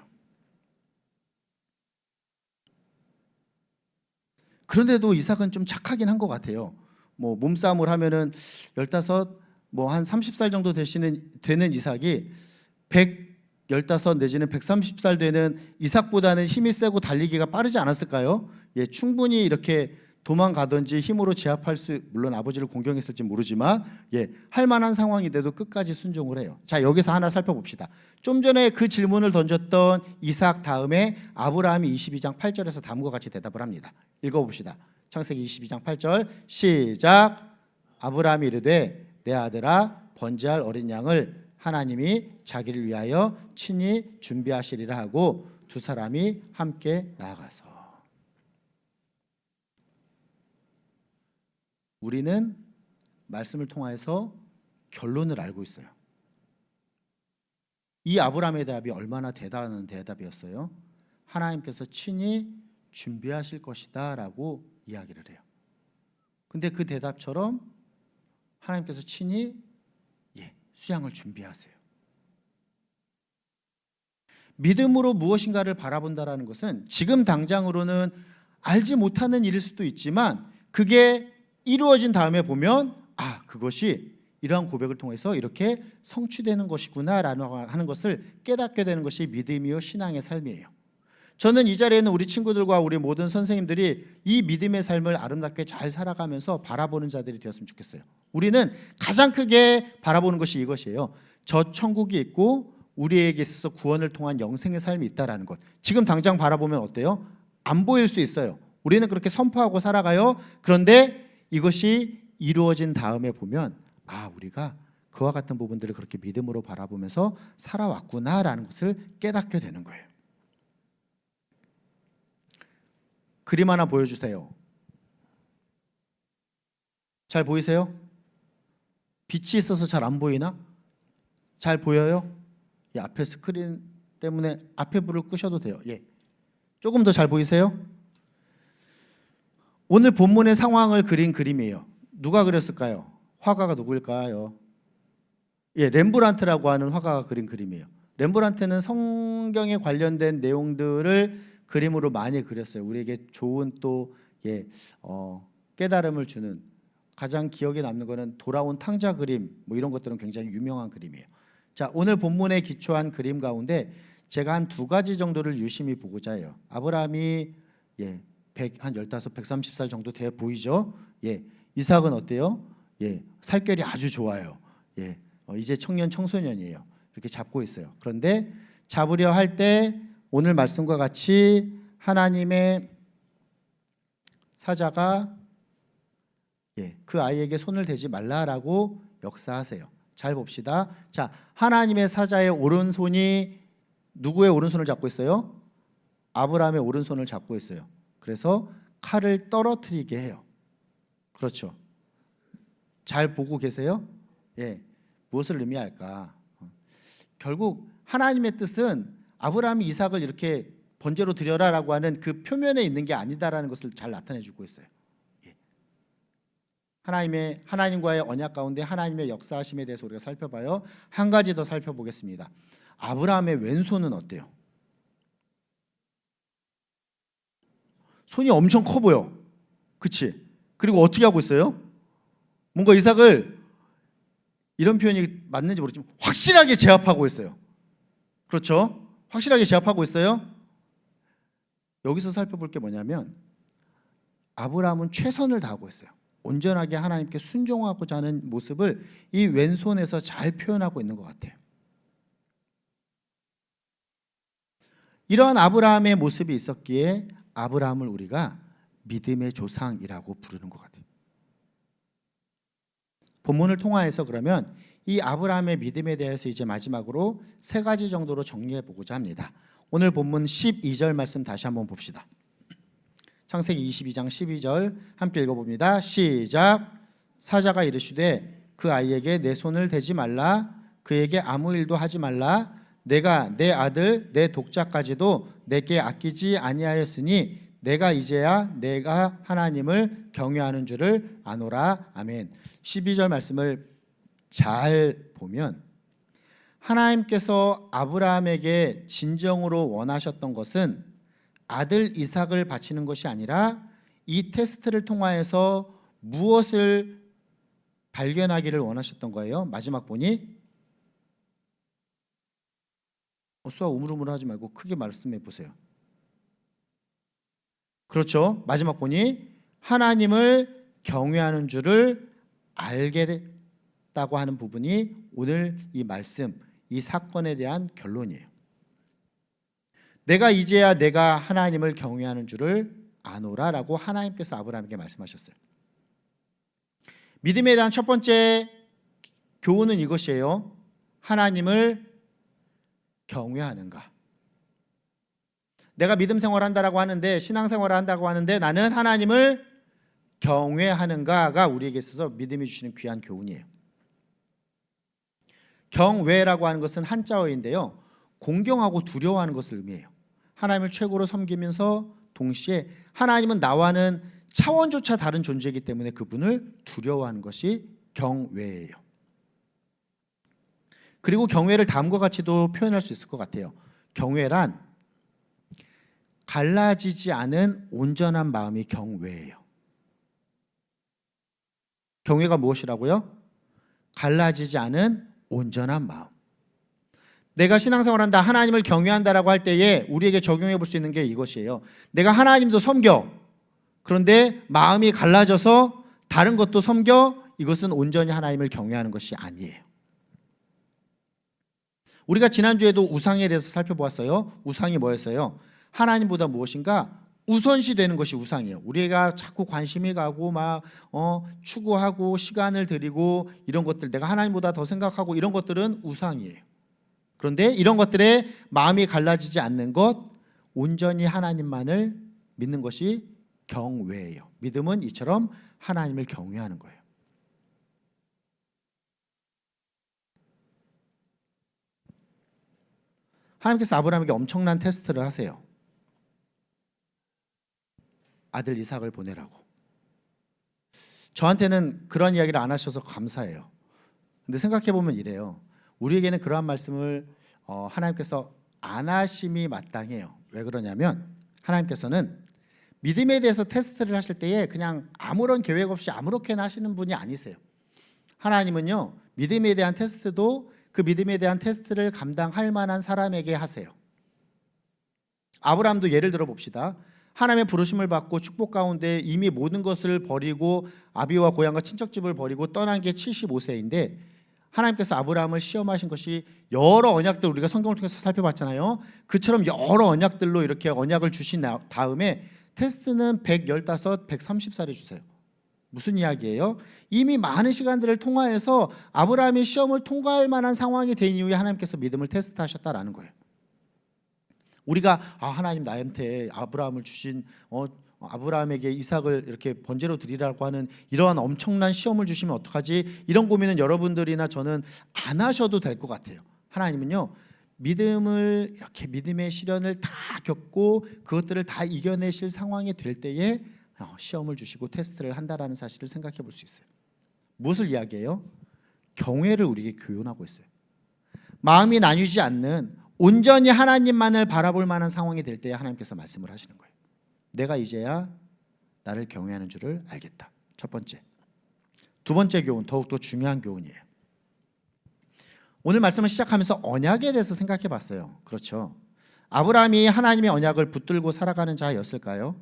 그런데도 이삭은 좀 착하긴 한 것 같아요. 뭐 몸싸움을 하면은 15, 뭐 한 30살 정도 되는 이삭이 115 내지는 130살 되는 이삭보다는 힘이 세고 달리기가 빠르지 않았을까요? 충분히 이렇게 도망가든지 힘으로 제압할 수, 물론 아버지를 공경했을지 모르지만 할 만한 상황인데도 끝까지 순종을 해요. 자, 여기서 하나 살펴봅시다. 좀 전에 그 질문을 던졌던 이삭 다음에 아브라함이 22장 8절에서 다음과 같이 대답을 합니다. 읽어봅시다. 창세기 22장 8절 시작. 아브라함이 이르되 내 아들아 번제할 어린 양을 하나님이 자기를 위하여 친히 준비하시리라 하고 두 사람이 함께 나아가서. 우리는 말씀을 통해서 결론을 알고 있어요. 이 아브라함의 대답이 얼마나 대단한 대답이었어요. 하나님께서 친히 준비하실 것이다 라고 이야기를 해요. 근데 그 대답처럼 하나님께서 친히 수양을 준비하세요. 믿음으로 무엇인가를 바라본다라는 것은 지금 당장으로는 알지 못하는 일일 수도 있지만 그게 이루어진 다음에 보면 그것이 이러한 고백을 통해서 이렇게 성취되는 것이구나라는 하는 것을 깨닫게 되는 것이 믿음이요 신앙의 삶이에요. 저는 이 자리에 있는 우리 친구들과 우리 모든 선생님들이 이 믿음의 삶을 아름답게 잘 살아가면서 바라보는 자들이 되었으면 좋겠어요. 우리는 가장 크게 바라보는 것이 이것이에요. 저 천국이 있고 우리에게 있어서 구원을 통한 영생의 삶이 있다라는 것. 지금 당장 바라보면 어때요? 안 보일 수 있어요. 우리는 그렇게 선포하고 살아가요. 그런데 이것이 이루어진 다음에 보면 우리가 그와 같은 부분들을 그렇게 믿음으로 바라보면서 살아왔구나라는 것을 깨닫게 되는 거예요. 그림 하나 보여주세요. 잘 보이세요? 빛이 있어서 잘 안 보이나? 잘 보여요? 이 앞에 스크린 때문에 앞에 불을 끄셔도 돼요. 예. 조금 더 잘 보이세요? 오늘 본문의 상황을 그린 그림이에요. 누가 그렸을까요? 화가가 누구일까요? 예, 렘브란트라고 하는 화가가 그린 그림이에요. 렘브란트는 성경에 관련된 내용들을 그림으로 많이 그렸어요. 우리에게 좋은 또 깨달음을 주는, 가장 기억에 남는 거는 돌아온 탕자 그림, 뭐 이런 것들은 굉장히 유명한 그림이에요. 자, 오늘 본문에 기초한 그림 가운데 제가 한 두 가지 정도를 유심히 보고자 해요. 아브라함이 한 15, 130살 정도 돼 보이죠? 예. 이삭은 어때요? 예. 살결이 아주 좋아요. 예. 이제 청년 청소년이에요. 이렇게 잡고 있어요. 그런데 잡으려 할 때 오늘 말씀과 같이 하나님의 사자가 그 아이에게 손을 대지 말라라고 역사하세요. 잘 봅시다. 자, 하나님의 사자의 오른손이 누구의 오른손을 잡고 있어요? 아브라함의 오른손을 잡고 있어요. 그래서 칼을 떨어뜨리게 해요. 그렇죠. 잘 보고 계세요? 예. 무엇을 의미할까? 결국 하나님의 뜻은 아브라함이 이삭을 이렇게 번제로 드려라라고 하는 그 표면에 있는 게 아니다라는 것을 잘 나타내 주고 있어요. 예. 하나님과의 언약 가운데 하나님의 역사하심에 대해서 우리가 살펴봐요. 한 가지 더 살펴보겠습니다. 아브라함의 왼손은 어때요? 손이 엄청 커 보여. 그치? 그리고 어떻게 하고 있어요? 뭔가 이삭을, 이런 표현이 맞는지 모르지만 확실하게 제압하고 있어요. 그렇죠? 확실하게 제압하고 있어요. 여기서 살펴볼 게 뭐냐면 아브라함은 최선을 다하고 있어요. 온전하게 하나님께 순종하고자 하는 모습을 이 왼손에서 잘 표현하고 있는 것 같아요. 이러한 아브라함의 모습이 있었기에 아브라함을 우리가 믿음의 조상이라고 부르는 것 같아요. 본문을 통하여서 그러면 이 아브라함의 믿음에 대해서 이제 마지막으로 세 가지 정도로 정리해 보고자 합니다. 오늘 본문 12절 말씀 다시 한번 봅시다. 창세기 22장 12절 함께 읽어봅니다. 시작. 사자가 이르시되 그 아이에게 내 손을 대지 말라, 그에게 아무 일도 하지 말라. 내가 내 아들 내 독자까지도 내게 아끼지 아니하였으니 내가 이제야 내가 하나님을 경외하는 줄을 아노라. 아멘. 12절 말씀을 잘 보면 하나님께서 아브라함에게 진정으로 원하셨던 것은 아들 이삭을 바치는 것이 아니라 이 테스트를 통하여서 무엇을 발견하기를 원하셨던 거예요. 마지막 보니 수아 우물우물 하지 말고 크게 말씀해 보세요. 그렇죠. 마지막 보니 하나님을 경외하는 줄을 알게 됐다고 하는 부분이 오늘 이 말씀, 이 사건에 대한 결론이에요. 내가 이제야 내가 하나님을 경외하는 줄을 아노라라고 하나님께서 아브라함에게 말씀하셨어요. 믿음에 대한 첫 번째 교훈은 이것이에요. 하나님을 경외하는가? 내가 믿음 생활한다라고 하는데, 신앙생활을 한다고 하는데 나는 하나님을 경외하는가가 우리에게 있어서 믿음이 주시는 귀한 교훈이에요. 경외라고 하는 것은 한자어인데요, 공경하고 두려워하는 것을 의미해요. 하나님을 최고로 섬기면서 동시에 하나님은 나와는 차원조차 다른 존재이기 때문에 그분을 두려워하는 것이 경외예요. 그리고 경외를 다음과 같이도 표현할 수 있을 것 같아요. 경외란 갈라지지 않은 온전한 마음이 경외예요. 경외가 무엇이라고요? 갈라지지 않은 온전한 마음. 내가 신앙생활한다, 하나님을 경외한다라고 할 때에 우리에게 적용해 볼 수 있는 게 이것이에요. 내가 하나님도 섬겨. 그런데 마음이 갈라져서 다른 것도 섬겨. 이것은 온전히 하나님을 경외하는 것이 아니에요. 우리가 지난주에도 우상에 대해서 살펴보았어요. 우상이 뭐였어요? 하나님보다 무엇인가 우선시 되는 것이 우상이에요. 우리가 자꾸 관심이 가고 막 추구하고 시간을 들이고 이런 것들, 내가 하나님보다 더 생각하고 이런 것들은 우상이에요. 그런데 이런 것들에 마음이 갈라지지 않는 것, 온전히 하나님만을 믿는 것이 경외예요. 믿음은 이처럼 하나님을 경외하는 거예요. 하나님께서 아브라함에게 엄청난 테스트를 하세요. 아들 이삭을 보내라고. 저한테는 그런 이야기를 안 하셔서 감사해요. 근데 생각해 보면 이래요. 우리에게는 그러한 말씀을 하나님께서 안 하심이 마땅해요. 왜 그러냐면 하나님께서는 믿음에 대해서 테스트를 하실 때에 그냥 아무런 계획 없이 아무렇게나 하시는 분이 아니세요. 하나님은요, 믿음에 대한 테스트도 그 믿음에 대한 테스트를 감당할 만한 사람에게 하세요. 아브라함도 예를 들어 봅시다. 하나님의 부르심을 받고 축복 가운데 이미 모든 것을 버리고 아비와 고향과 친척집을 버리고 떠난 게 75세인데 하나님께서 아브라함을 시험하신 것이 여러 언약들, 우리가 성경을 통해서 살펴봤잖아요. 그처럼 여러 언약들로 이렇게 언약을 주신 다음에 테스트는 115, 130살에 주세요. 무슨 이야기예요? 이미 많은 시간들을 통하여서 아브라함이 시험을 통과할 만한 상황이 된 이후에 하나님께서 믿음을 테스트하셨다라는 거예요. 우리가 하나님 나한테 아브라함을 주신 아브라함에게 이삭을 이렇게 번제로 드리라고 하는 이러한 엄청난 시험을 주시면 어떡하지? 이런 고민은 여러분들이나 저는 안 하셔도 될 것 같아요. 하나님은요, 믿음을 이렇게 믿음의 시련을 다 겪고 그것들을 다 이겨내실 상황이 될 때에 시험을 주시고 테스트를 한다라는 사실을 생각해 볼 수 있어요. 무엇을 이야기해요? 경외를 우리에게 교훈하고 있어요. 마음이 나뉘지 않는 온전히 하나님만을 바라볼 만한 상황이 될 때에 하나님께서 말씀을 하시는 거예요. 내가 이제야 나를 경외하는 줄을 알겠다. 첫 번째. 두 번째 교훈, 더욱더 중요한 교훈이에요. 오늘 말씀을 시작하면서 언약에 대해서 생각해 봤어요. 그렇죠. 아브라함이 하나님의 언약을 붙들고 살아가는 자였을까요?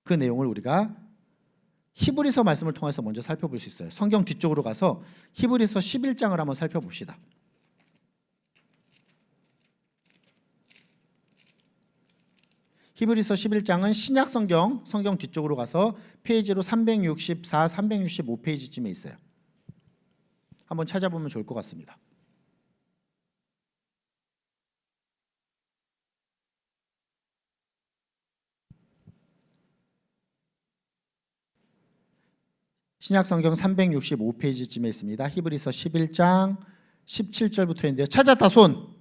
그 내용을 우리가 히브리서 말씀을 통해서 먼저 살펴볼 수 있어요. 성경 뒤쪽으로 가서 히브리서 11장을 한번 살펴봅시다. 히브리서 11장은 신약 성경 뒤쪽으로 가서 페이지로 364, 365페이지쯤에 있어요. 한번 찾아보면 좋을 것 같습니다. 신약 성경 365페이지쯤에 있습니다. 히브리서 11장 17절부터 있는데요. 찾았다 손.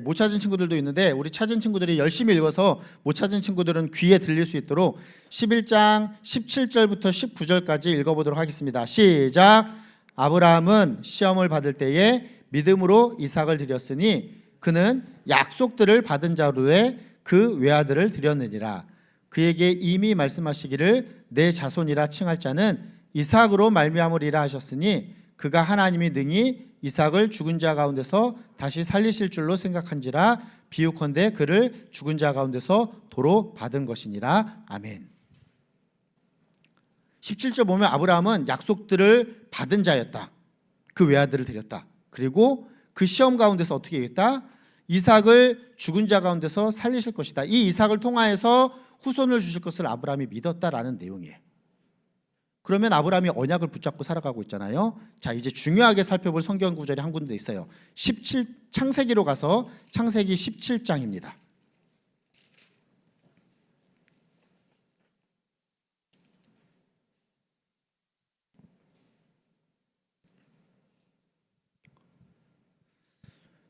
못 찾은 친구들도 있는데 우리 찾은 친구들이 열심히 읽어서 못 찾은 친구들은 귀에 들릴 수 있도록 11장 17절부터 19절까지 읽어보도록 하겠습니다. 시작. 아브라함은 시험을 받을 때에 믿음으로 이삭을 드렸으니 그는 약속들을 받은 자로에 그 외아들을 드렸느니라. 그에게 이미 말씀하시기를 내 자손이라 칭할 자는 이삭으로 말미암으리라 하셨으니 그가 하나님이 능히 이삭을 죽은 자 가운데서 다시 살리실 줄로 생각한지라. 비유컨대 그를 죽은 자 가운데서 도로 받은 것이니라. 아멘. 17절 보면 아브라함은 약속들을 받은 자였다. 그 외아들을 드렸다. 그리고 그 시험 가운데서 어떻게 했다? 이삭을 죽은 자 가운데서 살리실 것이다. 이 이삭을 통하여서 후손을 주실 것을 아브라함이 믿었다라는 내용이에요. 그러면 아브라함이 언약을 붙잡고 살아가고 있잖아요. 자, 이제 중요하게 살펴볼 성경 구절이 한 군데 있어요. 창세기로 가서 창세기 17장입니다.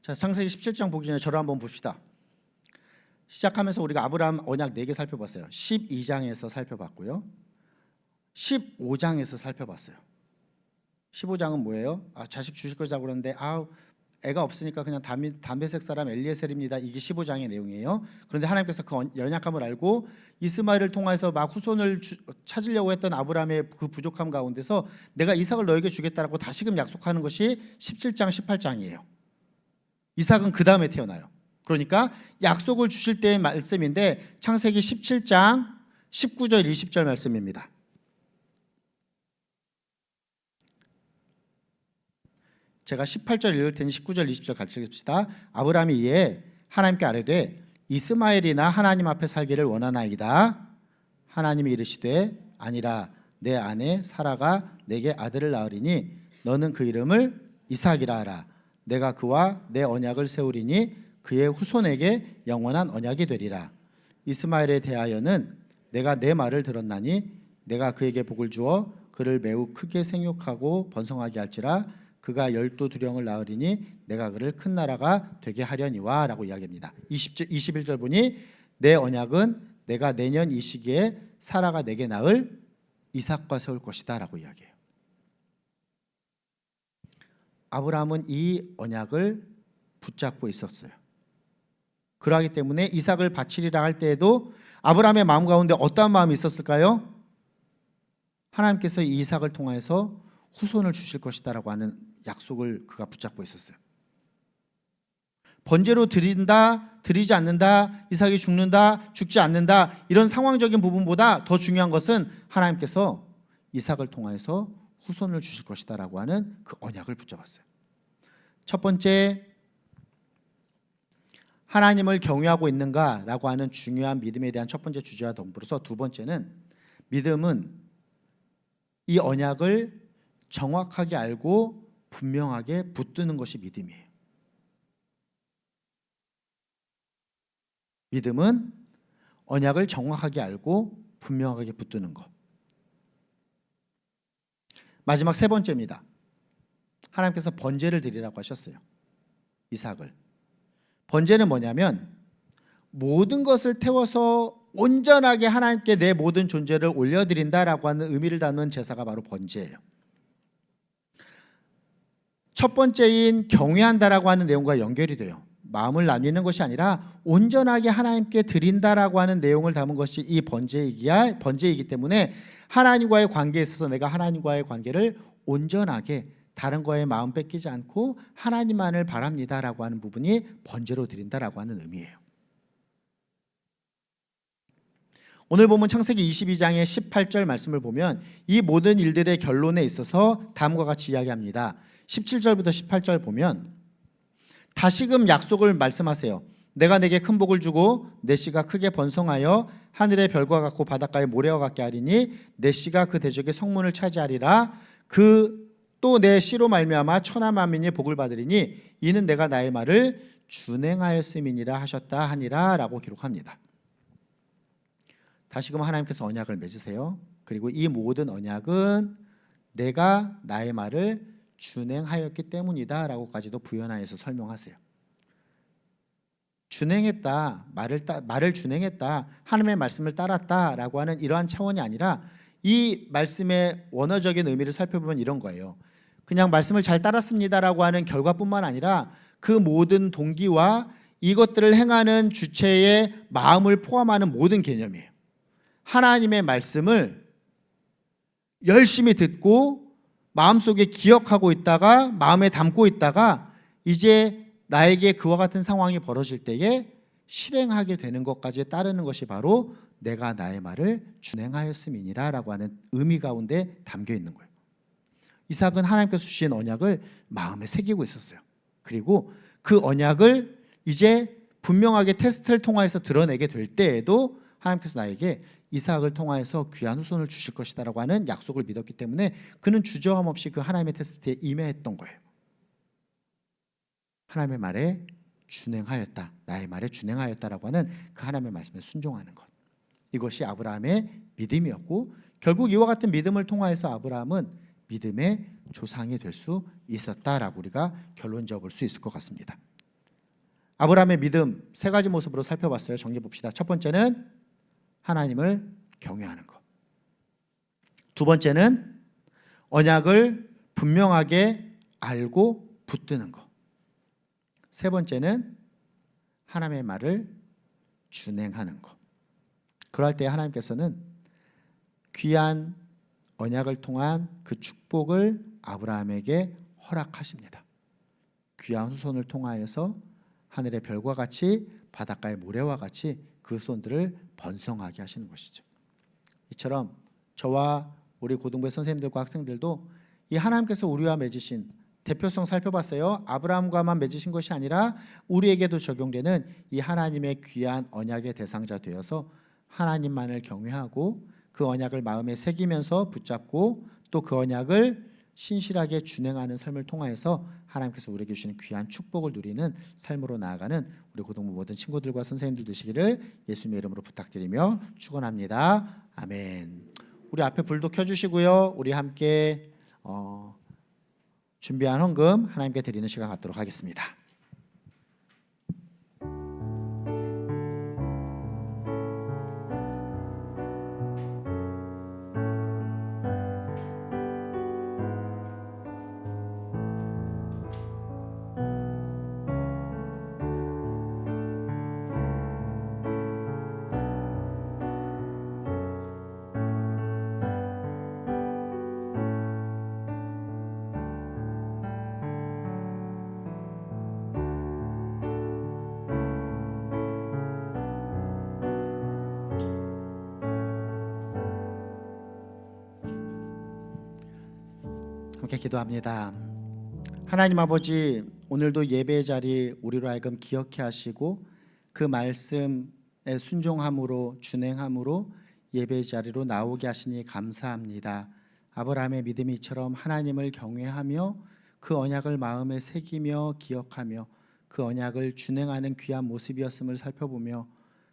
자, 창세기 17장 보기 전에 저를 한번 봅시다. 시작하면서 우리가 아브라함 언약 4개 살펴봤어요. 12장에서 살펴봤고요. 15장에서 살펴봤어요. 15장은 뭐예요? 자식 주실 거자고 그러는데 애가 없으니까 그냥 담배색 사람 엘리에셀입니다. 이게 15장의 내용이에요. 그런데 하나님께서 그 연약함을 알고 이스마엘을 통해서 막 후손을 찾으려고 했던 아브라함의 그 부족함 가운데서 내가 이삭을 너에게 주겠다라고 다시금 약속하는 것이 17장, 18장이에요. 이삭은 그 다음에 태어나요. 그러니까 약속을 주실 때의 말씀인데 창세기 17장 19절 20절 말씀입니다. 제가 18절 읽을 테니 19절 20절 같이 읽읍시다. 아브라함이 이에 하나님께 아뢰되 이스마엘이나 하나님 앞에 살기를 원하나이다. 하나님이 이르시되 아니라 내 아내 사라가 내게 아들을 낳으리니 너는 그 이름을 이삭이라 하라. 내가 그와 내 언약을 세우리니 그의 후손에게 영원한 언약이 되리라. 이스마엘에 대하여는 내가 내 말을 들었나니 내가 그에게 복을 주어 그를 매우 크게 생육하고 번성하게 할지라. 그가 12두령을 낳으리니 내가 그를 큰 나라가 되게 하려니와 라고 이야기합니다. 21절 보니 내 언약은 내가 내년 이 시기에 사라가 내게 낳을 이삭과 세울 것이다 라고 이야기해요. 아브라함은 이 언약을 붙잡고 있었어요. 그러하기 때문에 이삭을 바치리라 할 때에도 아브라함의 마음 가운데 어떠한 마음이 있었을까요? 하나님께서 이 이삭을 통해서 후손을 주실 것이다라고 하는 약속을 그가 붙잡고 있었어요. 번제로 드린다, 드리지 않는다, 이삭이 죽는다, 죽지 않는다, 이런 상황적인 부분보다 더 중요한 것은 하나님께서 이삭을 통해서 후손을 주실 것이다라고 하는 그 언약을 붙잡았어요. 첫 번째, 하나님을 경외하고 있는가라고 하는 중요한 믿음에 대한 첫 번째 주제와 더불어서 두 번째는 믿음은 이 언약을 정확하게 알고 분명하게 붙드는 것이 믿음이에요. 믿음은 언약을 정확하게 알고 분명하게 붙드는 것. 마지막 세 번째입니다. 하나님께서 번제를 드리라고 하셨어요. 이삭을. 번제는 뭐냐면 모든 것을 태워서 온전하게 하나님께 내 모든 존재를 올려드린다라고 하는 의미를 담은 제사가 바로 번제예요. 첫 번째인 경외한다라고 하는 내용과 연결이 돼요. 마음을 나뉘는 것이 아니라 온전하게 하나님께 드린다라고 하는 내용을 담은 것이 이 번제이기 때문에 하나님과의 관계에 있어서 내가 하나님과의 관계를 온전하게 다른 거에 마음 뺏기지 않고 하나님만을 바랍니다라고 하는 부분이 번제로 드린다라고 하는 의미예요. 오늘 보면 창세기 22장의 18절 말씀을 보면 이 모든 일들의 결론에 있어서 다음과 같이 이야기합니다. 17절부터 18절 보면 다시금 약속을 말씀하세요. 내가 내게 큰 복을 주고 내 씨가 크게 번성하여 하늘의 별과 같고 바닷가의 모래와 같게 하리니 내 씨가 그 대적의 성문을 차지하리라. 그 또 내 씨로 말미암아 천하 만민이 복을 받으리니 이는 내가 나의 말을 준행하였음이니라 하셨다 하니라 라고 기록합니다. 다시금 하나님께서 언약을 맺으세요. 그리고 이 모든 언약은 내가 나의 말을 준행하였기 때문이다 라고까지도 부연하여서 설명하세요. 준행했다, 말을 준행했다, 하나님의 말씀을 따랐다 라고 하는 이러한 차원이 아니라 이 말씀의 원어적인 의미를 살펴보면 이런 거예요. 그냥 말씀을 잘 따랐습니다라고 하는 결과뿐만 아니라 그 모든 동기와 이것들을 행하는 주체의 마음을 포함하는 모든 개념이에요. 하나님의 말씀을 열심히 듣고 마음속에 기억하고 있다가 마음에 담고 있다가 이제 나에게 그와 같은 상황이 벌어질 때에 실행하게 되는 것까지 따르는 것이 바로 내가 나의 말을 준행하였음이니라 라고 하는 의미 가운데 담겨 있는 거예요. 이삭은 하나님께서 주신 언약을 마음에 새기고 있었어요. 그리고 그 언약을 이제 분명하게 테스트를 통해서 드러내게 될 때에도 하나님께서 나에게 이삭을 통하여서 귀한 후손을 주실 것이다 라고 하는 약속을 믿었기 때문에 그는 주저함 없이 그 하나님의 테스트에 임했던 거예요. 하나님의 말에 준행하였다, 나의 말에 준행하였다라고 하는 그 하나님의 말씀에 순종하는 것, 이것이 아브라함의 믿음이었고 결국 이와 같은 믿음을 통하여서 아브라함은 믿음의 조상이 될 수 있었다라고 우리가 결론지어 볼 수 있을 것 같습니다. 아브라함의 믿음 세 가지 모습으로 살펴봤어요. 정리해 봅시다. 첫 번째는 하나님을 경외하는 것. 두 번째는 언약을 분명하게 알고 붙드는 것. 세 번째는 하나님의 말을 준행하는 것. 그럴 때 하나님께서는 귀한 언약을 통한 그 축복을 아브라함에게 허락하십니다. 귀한 후손을 통하여서 하늘의 별과 같이 바닷가의 모래와 같이 그 후손들을 번성하게 하시는 것이죠. 이처럼 저와 우리 고등부의 선생님들과 학생들도 이 하나님께서 우리와 맺으신 대표성 살펴봤어요. 아브라함과만 맺으신 것이 아니라 우리에게도 적용되는 이 하나님의 귀한 언약의 대상자 되어서 하나님만을 경외하고 그 언약을 마음에 새기면서 붙잡고 또 그 언약을 신실하게 준행하는 삶을 통하여서 하나님께서 우리에게 주시는 귀한 축복을 누리는 삶으로 나아가는 우리 고등부 모든 친구들과 선생님들 되시기를 예수님의 이름으로 부탁드리며 축원합니다. 아멘. 우리 앞에 불도 켜주시고요. 우리 함께 준비한 헌금 하나님께 드리는 시간 갖도록 하겠습니다. 함께 기도합니다. 하나님 아버지, 오늘도 예배의 자리 우리로 하여금 기억해 하시고 그 말씀에 순종함으로 준행함으로 예배의 자리로 나오게 하시니 감사합니다. 아브라함의 믿음이 이처럼 하나님을 경외하며 그 언약을 마음에 새기며 기억하며 그 언약을 준행하는 귀한 모습이었음을 살펴보며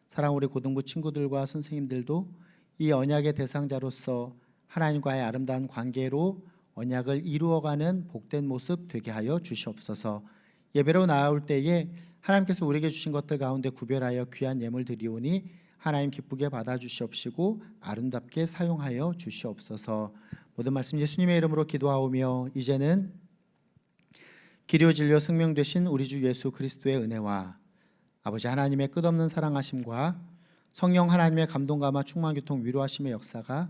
사랑 우리 고등부 친구들과 선생님들도 이 언약의 대상자로서 하나님과의 아름다운 관계로 언약을 이루어가는 복된 모습 되게 하여 주시옵소서. 예배로 나아올 때에 하나님께서 우리에게 주신 것들 가운데 구별하여 귀한 예물 드리오니 하나님 기쁘게 받아주시옵시고 아름답게 사용하여 주시옵소서. 모든 말씀 예수님의 이름으로 기도하오며 이제는 길이요 진리요 생명 되신 우리 주 예수 그리스도의 은혜와 아버지 하나님의 끝없는 사랑하심과 성령 하나님의 감동감화 충만 교통 위로하심의 역사가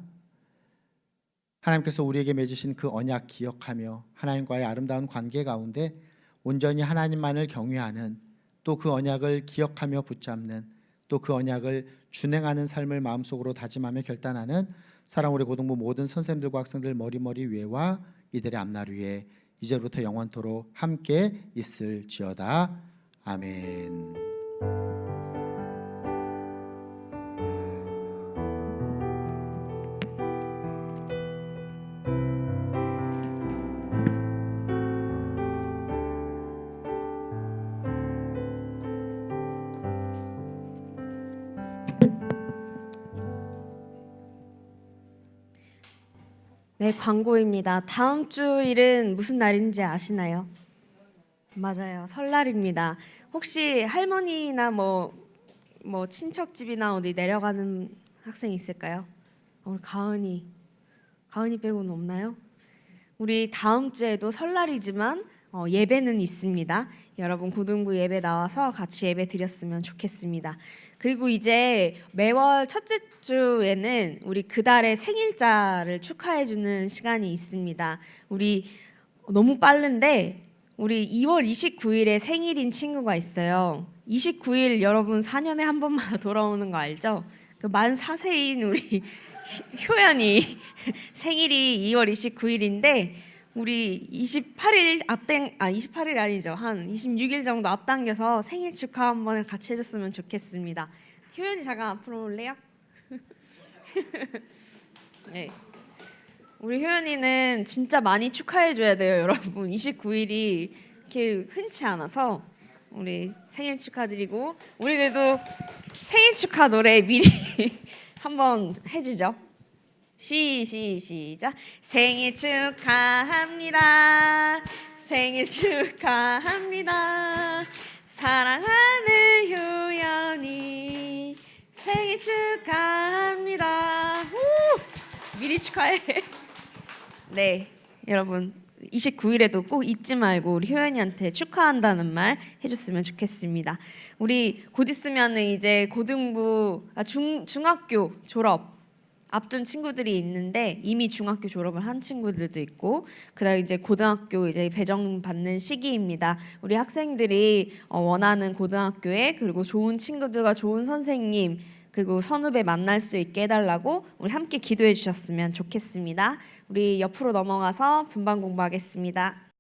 하나님께서 우리에게 맺으신 그 언약 기억하며 하나님과의 아름다운 관계 가운데 온전히 하나님만을 경외하는 또 그 언약을 기억하며 붙잡는 또 그 언약을 준행하는 삶을 마음속으로 다짐하며 결단하는 사랑 우리 고등부 모든 선생님들과 학생들 머리머리 위에와 이들의 앞날 위에 이제부터 영원토록 함께 있을지어다. 아멘. 네, 광고입니다. 다음 주일은 무슨 날인지 아시나요? 맞아요. 설날입니다. 혹시 할머니나 뭐 친척집이나 어디 내려가는 학생 있을까요? 우리 가은이 빼고는 없나요? 우리 다음 주에도 설날이지만 예배는 있습니다. 여러분 고등부 예배 나와서 같이 예배 드렸으면 좋겠습니다. 그리고 이제 매월 첫째 주에는 우리 그달의 생일자를 축하해주는 시간이 있습니다. 우리 너무 빠른데 우리 2월 29일에 생일인 친구가 있어요. 29일 여러분 4년에 한 번만 돌아오는 거 알죠? 그 만 4세인 우리 효연이 생일이 2월 29일인데 우리 28일 아니죠. 한 26일 정도 앞당겨서 생일 축하 한번 같이 해줬으면 좋겠습니다. 효연이 잠깐 앞으로 올래요? 네. 우리 효연이는 진짜 많이 축하해줘야 돼요, 여러분. 29일이 이렇게 흔치 않아서 우리 생일 축하드리고 우리 그래도 생일 축하 노래 미리 한번 해주죠. 시작. 생일 축하합니다. 생일 축하합니다. 사랑하는 효연이 생일 축하합니다. 우! 미리 축하해. 네, 여러분 29일에도 꼭 잊지 말고 우리 효연이한테 축하한다는 말 해줬으면 좋겠습니다. 우리 곧 있으면은 이제 고등부 중학교 졸업 앞둔 친구들이 있는데 이미 중학교 졸업을 한 친구들도 있고 그다음 이제 고등학교 이제 배정 받는 시기입니다. 우리 학생들이 원하는 고등학교에 그리고 좋은 친구들과 좋은 선생님 그리고 선후배 만날 수 있게 해달라고 우리 함께 기도해 주셨으면 좋겠습니다. 우리 옆으로 넘어가서 분반 공부하겠습니다.